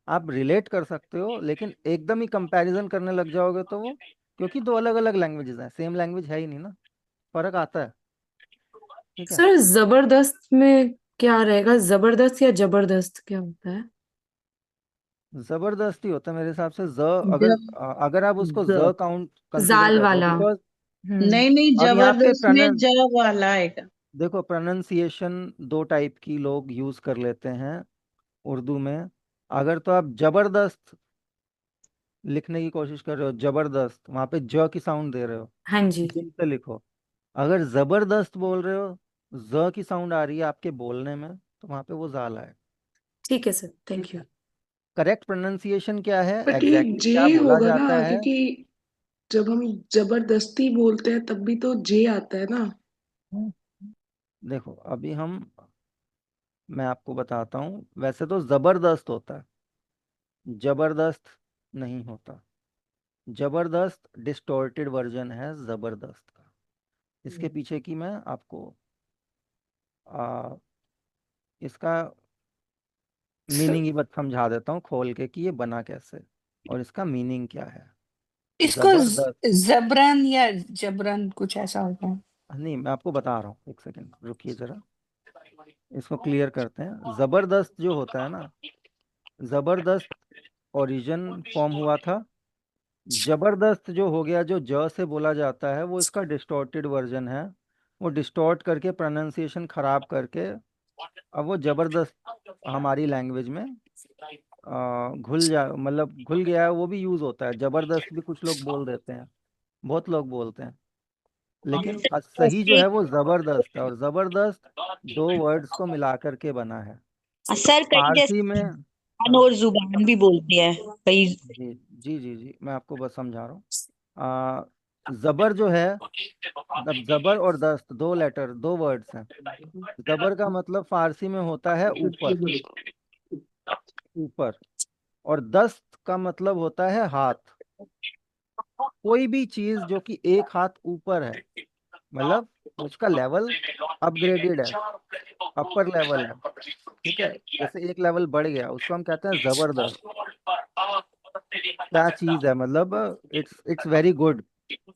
आप रिलेट कर सकते हो, लेकिन एकदम ही कंपैरिजन करने लग जाओगे तो वो, क्योंकि दो अलग अलग लैंग्वेजेस हैं, सेम लैंग्वेज है ही नहीं ना, फर्क आता है। ठीक है। सर जबरदस्त में क्या रहेगा? जबरदस्त या जबरदस्त क्या होता है? जबरदस्ती होता है मेरे हिसाब से ज। अगर जब अगर आप उसको ज, ज काउंट कंसीडर जाल कर रहे हो, वाला। बिकॉज हम्म। नहीं नहीं, अब यहाँ पे जबरदस्त में ज वाला आएगा। देखो, प्रोनाउंसिएशन दो टाइप की लोग यूज कर लेते हैं उर्दू में। अगर तो आप जबरदस्त लिखने की कोशिश कर रहे हो, जबरदस्त, वहां पे ज की साउंड दे रहे हो, हाँ जी। जिम से लिखो। अगर जबरदस्त बोल रहे हो, ज की साउंड आ रही है आपके बोलने में, तो वहां पे वो जाल है। ठीक है sir, thank you. Correct pronunciation क्या है, बट ये एग्जैक्टली जे क्या बोला होगा जाता ना, है? क्योंकि जब हम जबरदस्ती बोलते हैं तब भी तो जे आता है ना। देखो, अभी हम, मैं आपको बताता हूँ, वैसे तो जबरदस्त होता है, जबरदस्त नहीं होता। जबरदस्त डिस्टॉर्टेड वर्जन है जबरदस्त का। इसके पीछे की मैं आपको आ, इसका मीनिंग ही बस समझा देता हूँ खोल के कि ये बना कैसे और इसका मीनिंग क्या है। इसको जबरदस्त। जबरन या जबरन कुछ ऐसा होता है। नहीं, मैं आपको बता रहा हूँ, एक सेकंड रुकिए जरा, इसको क्लियर करते हैं। जबरदस्त जो होता है ना, जबरदस्त ओरिजिन फॉर्म हुआ था। जबरदस्त जो हो गया, जो ज से बोला जाता है, वो इसका डिस्टॉर्टेड वर्जन है। वो डिस्टॉर्ट करके प्रोनाउंसिएशन खराब करके अब वो जबरदस्त हमारी लैंग्वेज में मतलब घुल गया है। वो भी यूज होता है, जबरदस्त भी कुछ लोग बोल देते हैं, बहुत लोग बोलते हैं, लेकिन सही जो जैसे है वो जबरदस्त है। और जबरदस्त दो वर्ड्स को मिला करके बना है सर कई फारसी में। जैसे जुबान हाँ और जुबान भी बोलते हैं कई। जी जी जी जी, मैं आपको बस समझा रहा हूँ। जबर जो है, जबर और दस्त दो लेटर, दो वर्ड्स हैं। जबर का मतलब फारसी में होता है ऊपर, ऊपर। और दस्त का मतलब होता है हाथ। कोई भी चीज जो कि एक हाथ ऊपर है, मतलब उसका लेवल अपग्रेडेड है, अपर लेवल है, ठीक है। जैसे एक लेवल बढ़ गया, उसको हम कहते हैं जबरदस्त। क्या चीज है, मतलब इट्स वेरी गुड।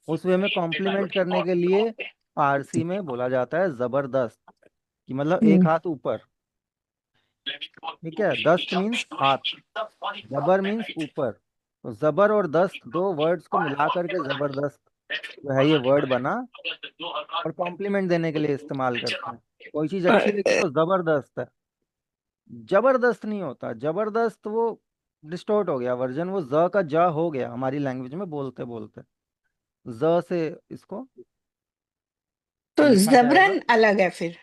उस वे में कॉम्प्लीमेंट करने के लिए फारसी में बोला जाता है जबरदस्त, कि मतलब एक हाथ ऊपर, ठीक है। दस्त मीन्स हाथ, जबर मीन्स ऊपर। तो जबर और दस्त दो वर्ड्स को मिला करके जबरदस्त जो है ये वर्ड बना, और कॉम्प्लीमेंट देने के लिए इस्तेमाल करते हैं। कोई चीज अच्छी लगी तो जबरदस्त है। जबरदस्त नहीं होता, जबरदस्त वो डिस्टोर्ट हो गया वर्जन, वो ज का ज हो गया हमारी लैंग्वेज में बोलते बोलते। ज से इसको तो लिखा जाएगा, जबरन अलग है फिर,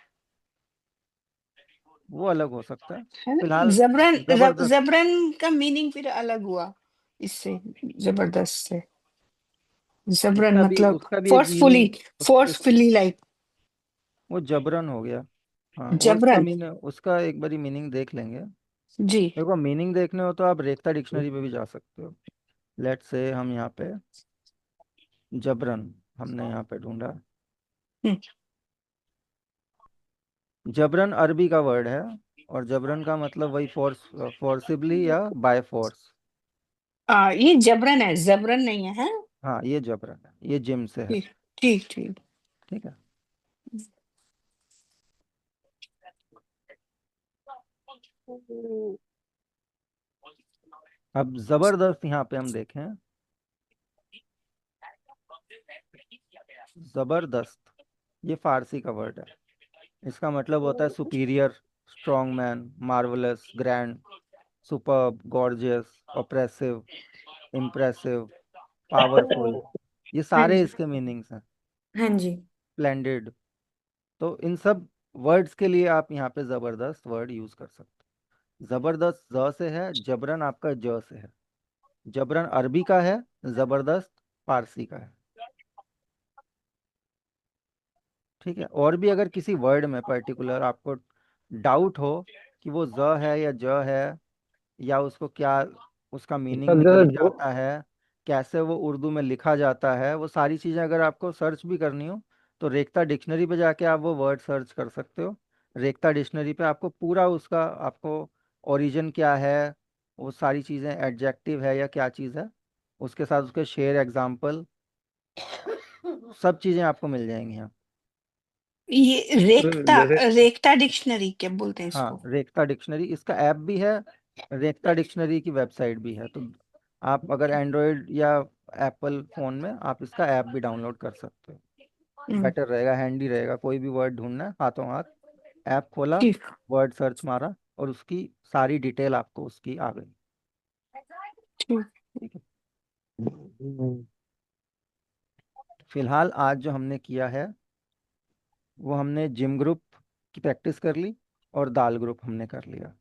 वो अलग हो सकता है। है ना? फिलहाल जबरन जबरदस्त, जबरन का मीनिंग फिर अलग हुआ इससे, जबरदस्त से। जबरन मतलब उसका भी एक फोर्सफुली, मीनिंग, फोर्सफुली लाइक वो जबरन हो गया। हाँ, वो उसका जबरन। मीनिंग, उसका एक बारी मीनिंग देख लेंगे। जी। देखो, मीनिंग देखने हो तो आप रेख्ता डिक्शनरी पे भी जा सकते हो। लेट्स से हम यहाँ पे जबरन हमने यहाँ पे ढूंढा। जबरन अरबी का वर्ड है, और जबरन का मतलब वही फोर्सिबली या बाय फोर्स। ये जबरन है, जबरन नहीं है, है? हाँ, ये जबरन है, ये जिम से है, ठीक ठीक ठीक। ठीक है। अब जबरदस्त यहाँ पे हम देखें, जबरदस्त ये फारसी का वर्ड है। इसका मतलब होता है superior, strong man, marvellous, grand, superb, gorgeous, oppressive, impressive, powerful. ये हाँ सारे जी। इसके मीनिंग्स हैं। हाँ जी। स्प्लेंडेड। तो इन सब वर्ड्स के लिए आप यहाँ पे जबरदस्त वर्ड यूज कर सकते हो। जबरदस्त ज से है, जबरन आपका ज से है। जबरन अरबी का है, जबरदस्त फारसी का है, ठीक है। और भी अगर किसी वर्ड में पर्टिकुलर आपको डाउट हो कि वो ज है या ज है, या उसको क्या, उसका मीनिंग सर निकल जैसे के जो आता है, कैसे वो उर्दू में लिखा जाता है, वो सारी चीज़ें अगर आपको सर्च भी करनी हो तो रेख्ता डिक्शनरी पे जाके आप वो वर्ड सर्च कर सकते हो। रेख्ता डिक्शनरी पे आपको पूरा उसका, आपको ओरिजिन क्या है, वो सारी चीज़ें एडजेक्टिव है या क्या चीज़ है, उसके साथ उसके शेर, एग्जाम्पल, सब चीज़ें आपको मिल जाएंगी यहाँ। ये सर रेखता, जैसे रेखता डिक्शनरी क्या बोलते हैं हाँ, इसको? रेख्ता डिक्शनरी, इसका ऐप भी है, रेख्ता डिक्शनरी की वेबसाइट भी है। तो आप अगर एंड्रॉयड या एप्पल फ़ोन में, आप इसका ऐप भी डाउनलोड कर सकते हो। बेटर रहेगा, हैंडी रहेगा। कोई भी वर्ड ढूंढना है, हाथों हाथ ऐप खोला, ठीक वर्ड सर्च मारा, और उसकी सारी डिटेल आपको उसकी आ गई, ठीक। ठीक है। फिलहाल आज जो हमने किया है, वो हमने जिम ग्रुप की प्रैक्टिस कर ली, और दाल ग्रुप हमने कर लिया,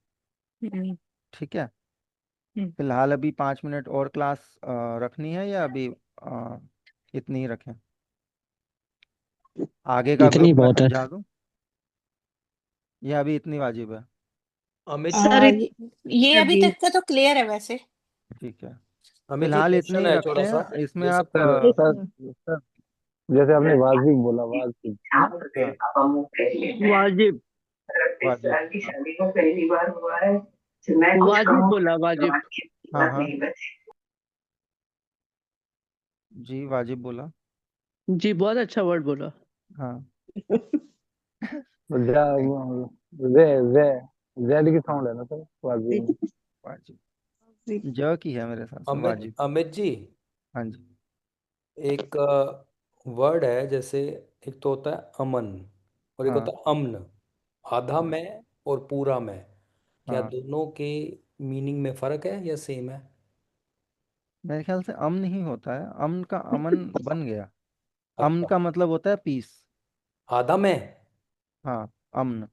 हम्म, ठीक है। हम्म। फिलहाल अभी 5 मिनट और क्लास रखनी है, या अभी इतनी ही रखें? आगे का इतनी ग्रुप मैं बहुत है। समझा दूं, या अभी इतनी वाजिब है? अमित सर ये अभी अभी तक का तो क्लियर है वैसे। ठीक है, अमित एक फिलहाल इतने क्वेश्चन ही है रखते छोटा सा, हैं। इसमें ले आप सकते हैं सर क्या? सर सर जैसे आपने वाजिब बोला, वाजिब हाँ, वाजिब, वाजिब, साल की हाँ शादी को पहली बार हुआ है कि मैं कुछ वाजिब कहूँ बोला, वाजिब। समाज की हाँ हिम्मत हाँ। नहीं बची। जी वाजिब बोला। जी बहुत अच्छा वर्ड बोला। हाँ जा थैंक जे जे जेड की हाँ साउंड है ना सर वाजिब में। वाजिब। ज की है मेरे हिसाब से अमित वाजिब। अमित जी, हाँ जी। एक वर्ड है जैसे, एक तो होता है अमन और एक हाँ होता है अम्न। आधा हाँ में और पूरा में, क्या हाँ दोनों के मीनिंग में फर्क है या सेम है? मेरे ख्याल से अमन ही होता है। अमन का अमन बन गया। अमन अच्छा, का मतलब होता है पीस। आधा में। हाँ अमन।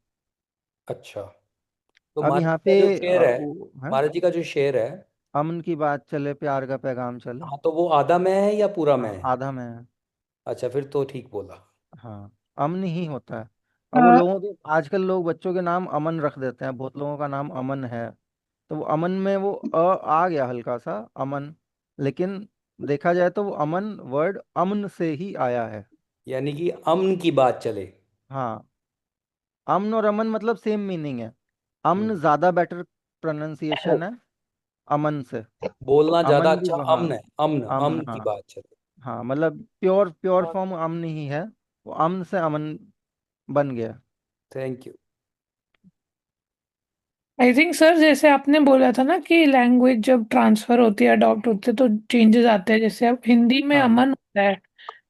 अच्छा, तो अब महाराज यहाँ जी पे का जो शेर है, है महाराज जी का जो शेर है, अमन की बात चले प्यार का पैगाम चले। हाँ, तो वो आधा में है या पूरा में हाँ है? आधा में है। अच्छा, फिर तो ठीक बोला। हाँ अमन ही होता है। अब वो हाँ लोगों के आजकल लोग बच्चों के नाम अमन रख देते हैं, बहुत लोगों का नाम अमन है। तो वो अमन में वो आ गया हल्का सा अमन, लेकिन देखा जाए तो वो अमन वर्ड अमन से ही आया है। यानी कि अमन की बात चले। हाँ अमन और अमन मतलब सेम मीनिंग है। हम्म, अमन ज्यादा बेटर प्रोनाउंसिएशन है अमन से। बोलना ज्यादा अमन भी अच्छा हाँ अमन है, अमन अमन अमन की हाँ। बात चले। हाँ मतलब प्योर प्योर फॉर्म अमन ही है। वो अमन से अमन बन गया। Thank you. I think sir जैसे आपने बोला था ना कि लैंग्वेज जब ट्रांसफर होती है अडॉप्ट होते हैं तो चेंजेस आते हैं, जैसे अब हिंदी में हाँ अमन होता है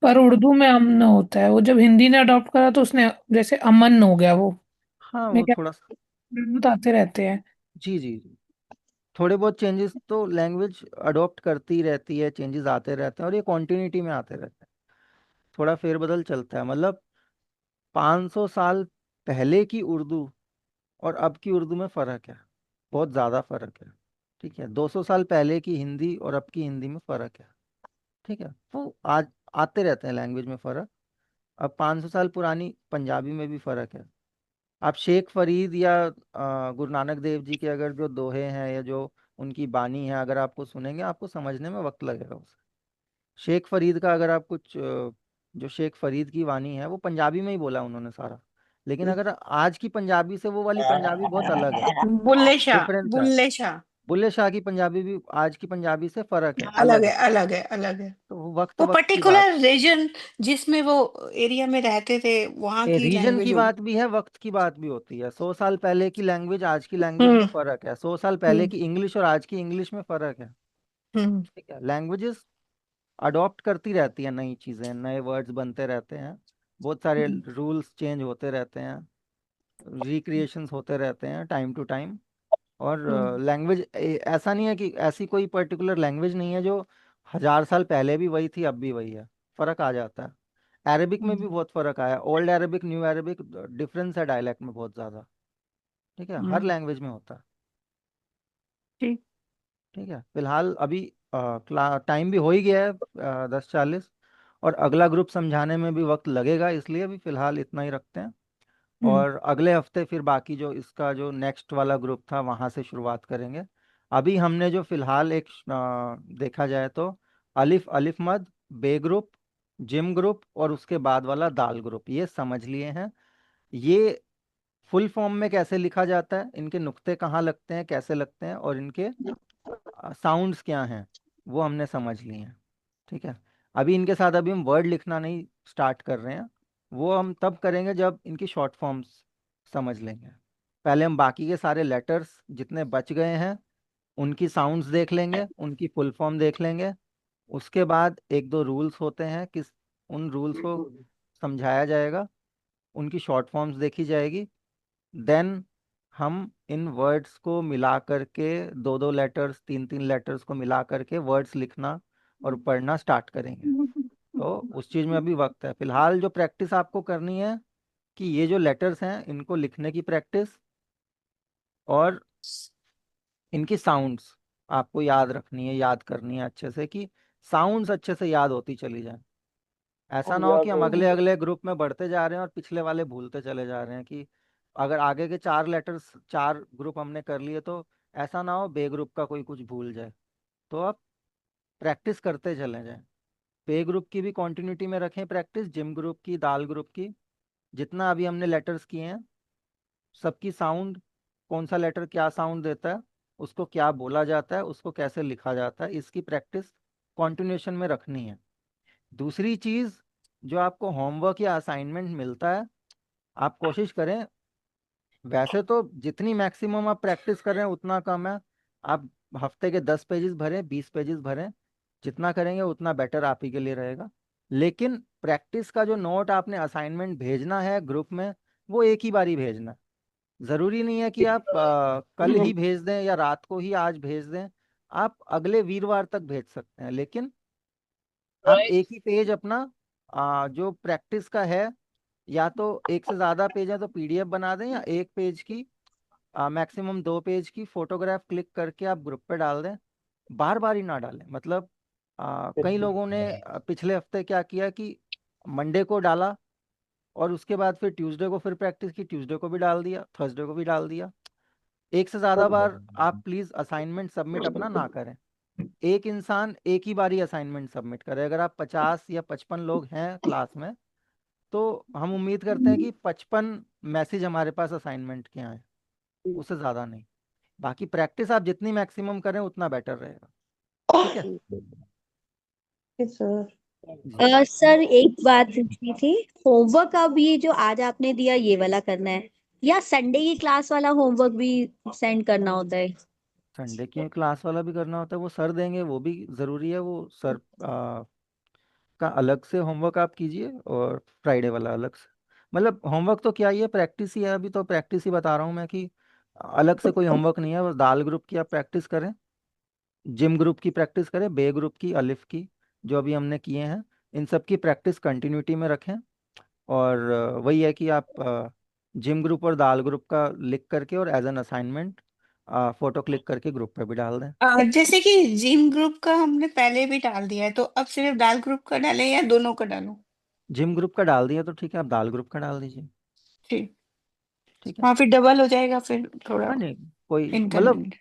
पर उर्दू में अमन होता है। वो जब हिंदी ने अडॉप्ट करा तो उसने जैसे अमन हो गया वो। हाँ मैं वो क्या, थोड़ा सा। बहुत आते रहते हैं। जी जी जी। थोड़े बहुत चेंजेस तो लैंग्वेज अडॉप्ट करती रहती है, चेंजेस आते रहते हैं और ये कॉन्टिन्यूटी में आते रहते हैं। थोड़ा फेरबदल चलता है। मतलब 500 साल पहले की उर्दू और अब की उर्दू में फ़र्क है, बहुत ज़्यादा फ़र्क है। ठीक है 200 साल पहले की हिंदी और अब की हिंदी में फ़र्क है। ठीक है तो आज आते रहते हैं लैंग्वेज में फ़र्क। अब 500 साल पुरानी पंजाबी में भी फ़र्क है। आप शेख फरीद या गुरु नानक देव जी के अगर जो दोहे हैं या जो उनकी बानी है अगर आपको सुनेंगे आपको समझने में वक्त लगेगा उसे। शेख फरीद का अगर आप कुछ जो शेख फरीद की वाणी है वो पंजाबी में ही बोला उन्होंने सारा। लेकिन अगर आज की पंजाबी से वो वाली पंजाबी बहुत अलग है, बुल्ले शाह, डिफरेंस है। बुल्ले शाह। बुल्ले शाह की पंजाबी भी आज की पंजाबी से फर्क है, अलग अलग है, है। अलग है, अलग है। तो वो वक्त वो वक्त की बात। पर्टिकुलर रीजन जिसमें वो एरिया में रहते थे वहां की रीजन की लैंग्वेज होगी। बात भी है, वक्त की बात भी होती है। 100 साल पहले की लैंग्वेज आज की लैंग्वेज में हम्म फर्क है, 100 साल पहले हम्म की इंग्लिश और आज की इंग्लिश में फर्क है। हम्म ठीक है लैंग्वेजेस अडॉप्ट करती रहती है, नई चीजें नए वर्ड्स बनते रहते हैं, बहुत सारे हम्म रूल्स चेंज होते रहते हैं, रिक्रिएशंस होते रहते हैं टाइम टू टाइम। और हम्म लैंग्वेज ऐसा नहीं है कि ऐसी कोई पर्टिकुलर लैंग्वेज नहीं है जो 1000 साल पहले भी वही थी अब भी वही है। फर्क आ जाता है। अरेबिक में भी बहुत फर्क आया, old Arabic new Arabic, difference है डायलैक्ट में बहुत ज़्यादा। ठीक है हर हम्म, लैंग्वेज में होता है। ठीक। ठीक है फिलहाल अभी टाइम भी हो ही गया है 10:40। और अगला ग्रुप समझाने में भी वक्त लगेगा, इसलिए अभी फिलहाल इतना ही रखते हैं। हम्म और अगले हफ्ते फिर बाकी जो इसका जो नेक्स्ट वाला ग्रुप था वहाँ से शुरुआत करेंगे। अभी हमने जो फिलहाल एक देखा जाए तो अलिफ अलिफ मद, बे ग्रुप, जिम ग्रुप और उसके बाद वाला दाल ग्रुप ये समझ लिए हैं। ये फुल फॉर्म में कैसे लिखा जाता है, इनके नुक्ते कहाँ लगते हैं, कैसे लगते हैं और इनके साउंड्स क्या हैं वो हमने समझ लिए हैं। ठीक है अभी इनके साथ अभी हम वर्ड लिखना नहीं स्टार्ट कर रहे हैं, वो हम तब करेंगे जब इनकी शॉर्ट फॉर्म्स समझ लेंगे। पहले हम बाकी के सारे लेटर्स जितने बच गए हैं उनकी साउंड्स देख लेंगे, उनकी फुल फॉर्म देख लेंगे। उसके बाद एक दो रूल्स होते हैं किस उन रूल्स को समझाया जाएगा, उनकी शॉर्ट फॉर्म्स देखी जाएगी। देन हम इन वर्ड्स को मिला करके दो दो लेटर्स तीन तीन लेटर्स को मिला करके वर्ड्स लिखना और पढ़ना स्टार्ट करेंगे। तो उस चीज़ में अभी वक्त है। फिलहाल जो प्रैक्टिस आपको करनी है कि ये जो लेटर्स हैं इनको लिखने की प्रैक्टिस और इनकी साउंड्स आपको याद रखनी है, याद करनी है अच्छे से कि साउंड्स अच्छे से याद होती चली जाए। ऐसा ना हो कि हम अगले अगले ग्रुप में बढ़ते जा रहे हैं और पिछले वाले भूलते चले जा रहे हैं कि अगर आगे के 4 लेटर्स 4 ग्रुप हमने कर लिए तो ऐसा ना हो बे ग्रुप का कोई कुछ भूल जाए। तो आप प्रैक्टिस करते चले जाएं। पे ग्रुप की भी कंटिन्यूटी में रखें प्रैक्टिस, जिम ग्रुप की, दाल ग्रुप की। जितना अभी हमने लेटर्स किए हैं सबकी साउंड, कौन सा लेटर क्या साउंड देता है, उसको क्या बोला जाता है, उसको कैसे लिखा जाता है, इसकी प्रैक्टिस कंटिन्यूशन में रखनी है। दूसरी चीज, जो आपको होमवर्क या असाइनमेंट मिलता है, आप कोशिश करें, वैसे तो जितनी मैक्सिमम आप प्रैक्टिस कर रहे हैं उतना कम है। आप हफ्ते के 10 पेजेस भरें, 20 पेजेस भरें, जितना करेंगे उतना बेटर आप ही के लिए रहेगा। लेकिन प्रैक्टिस का जो नोट आपने असाइनमेंट भेजना है ग्रुप में, वो एक ही बारी भेजना है। जरूरी नहीं है कि आप कल ही भेज दें या रात को ही आज भेज दें, आप अगले वीरवार तक भेज सकते हैं। लेकिन आप एक ही पेज अपना जो प्रैक्टिस का है, या तो एक से ज्यादा पेज है तो पीडीएफ बना दें, या एक पेज की मैक्सिमम 2 पेज की फोटोग्राफ क्लिक करके आप ग्रुप पे डाल दें। बार बार ही ना डालें। मतलब कई लोगों ने पिछले हफ्ते क्या किया कि मंडे को डाला और उसके बाद फिर ट्यूसडे को फिर प्रैक्टिस की, ट्यूसडे को भी डाल दिया, थर्सडे को भी डाल दिया। एक से ज्यादा बार आप प्लीज असाइनमेंट सबमिट अपना ना करें। एक इंसान एक ही बारी असाइनमेंट सबमिट करे। अगर आप 50 या 55 लोग हैं क्लास में, तो हम उम्मीद करते हैं कि 55 मैसेज हमारे पास असाइनमेंट के आए, उससे ज़्यादा नहीं। बाकी प्रैक्टिस आप जितनी मैक्सिमम करें उतना बेटर रहेगा। ठीक है सर। जी। सर एक बात पूछनी थी। होमवर्क अब ये जो आज आपने दिया ये वाला करना है, या संडे की क्लास वाला होमवर्क भी सेंड करना होता है? संडे की क्लास वाला भी करना होता है, वो सर देंगे, वो भी ज़रूरी है। वो सर का अलग से होमवर्क आप कीजिए, और फ्राइडे वाला अलग से। मतलब होमवर्क तो क्या ही है, प्रैक्टिस ही है। अभी तो प्रैक्टिस ही बता रहा हूँ मैं कि अलग से कोई होमवर्क नहीं है। बस दाल ग्रुप की आप प्रैक्टिस करें, जिम ग्रुप की प्रैक्टिस करें, बे ग्रुप की, अलिफ की, जो अभी हमने किए हैं, इन सब की प्रैक्टिस कंटिन्यूटी में रखें। और वही है कि आप जिम ग्रुप और दाल ग्रुप का लिख करके और as an assignment photo click करके ग्रुप पे भी डाल दें। जैसे कि जिम ग्रुप का हमने पहले भी डाल दिया है, तो अब सिर्फ दाल ग्रुप का डालें या दोनों का डालूं? जिम ग्रुप का डाल दिया तो ठीक है, आप दाल ग्रुप का डाल दीजिए। ठीक। ठीक है। हाँ, फिर डबल हो जाएगा, फिर थोड़ा हाँ नहीं, कोई मतलब इनकन्वीनियंट।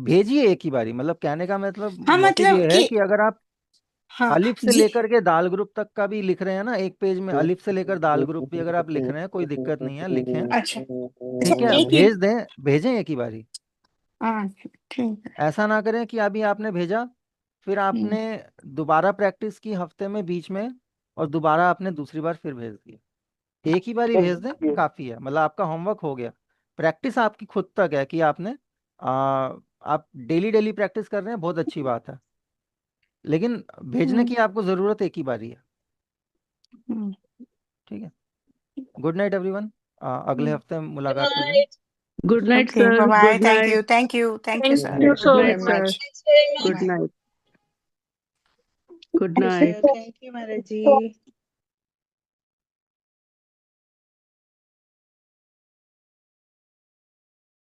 भेजिए एक ही बारी। मतलब कहने का मतलब हाँ, मोटिव मतलब ये है कि कि अगर आप हाँ अलिफ से जी। लेकर के दाल ग्रुप तक का भी लिख रहे हैं ना, एक पेज में अलिफ से लेकर दाल ग्रुप भी अगर आप लिख रहे हैं, कोई दिक्कत नहीं है, लिखें। अच्छा अच्छा, ठीक है, एक ही। भेज दें, भेजें एक ही बारी। हाँ ठीक है। ऐसा ना करें कि अभी आपने भेजा, फिर आपने दोबारा प्रैक्टिस की हफ्ते में बीच में, और दोबारा आपने दूसरी बार फिर भेज दिया। एक ही बारी भेज दें, काफ़ी है। मतलब आपका होमवर्क हो गया। प्रैक्टिस आपकी खुद तक है कि आपने आप डेली डेली प्रैक्टिस कर रहे हैं, बहुत अच्छी बात है। लेकिन भेजने की आपको ज़रूरत एक ही बारी है। ठीक है। Good night everyone. अगले हफ्ते मुलाकात करेंगे। Good night okay, sir, bye bye. Good thank night, you, thank you, thank you Thank sir, you good so very night much. Sir, much. Thanks very much. Good night, good sir night. Thank you Maharaj ji.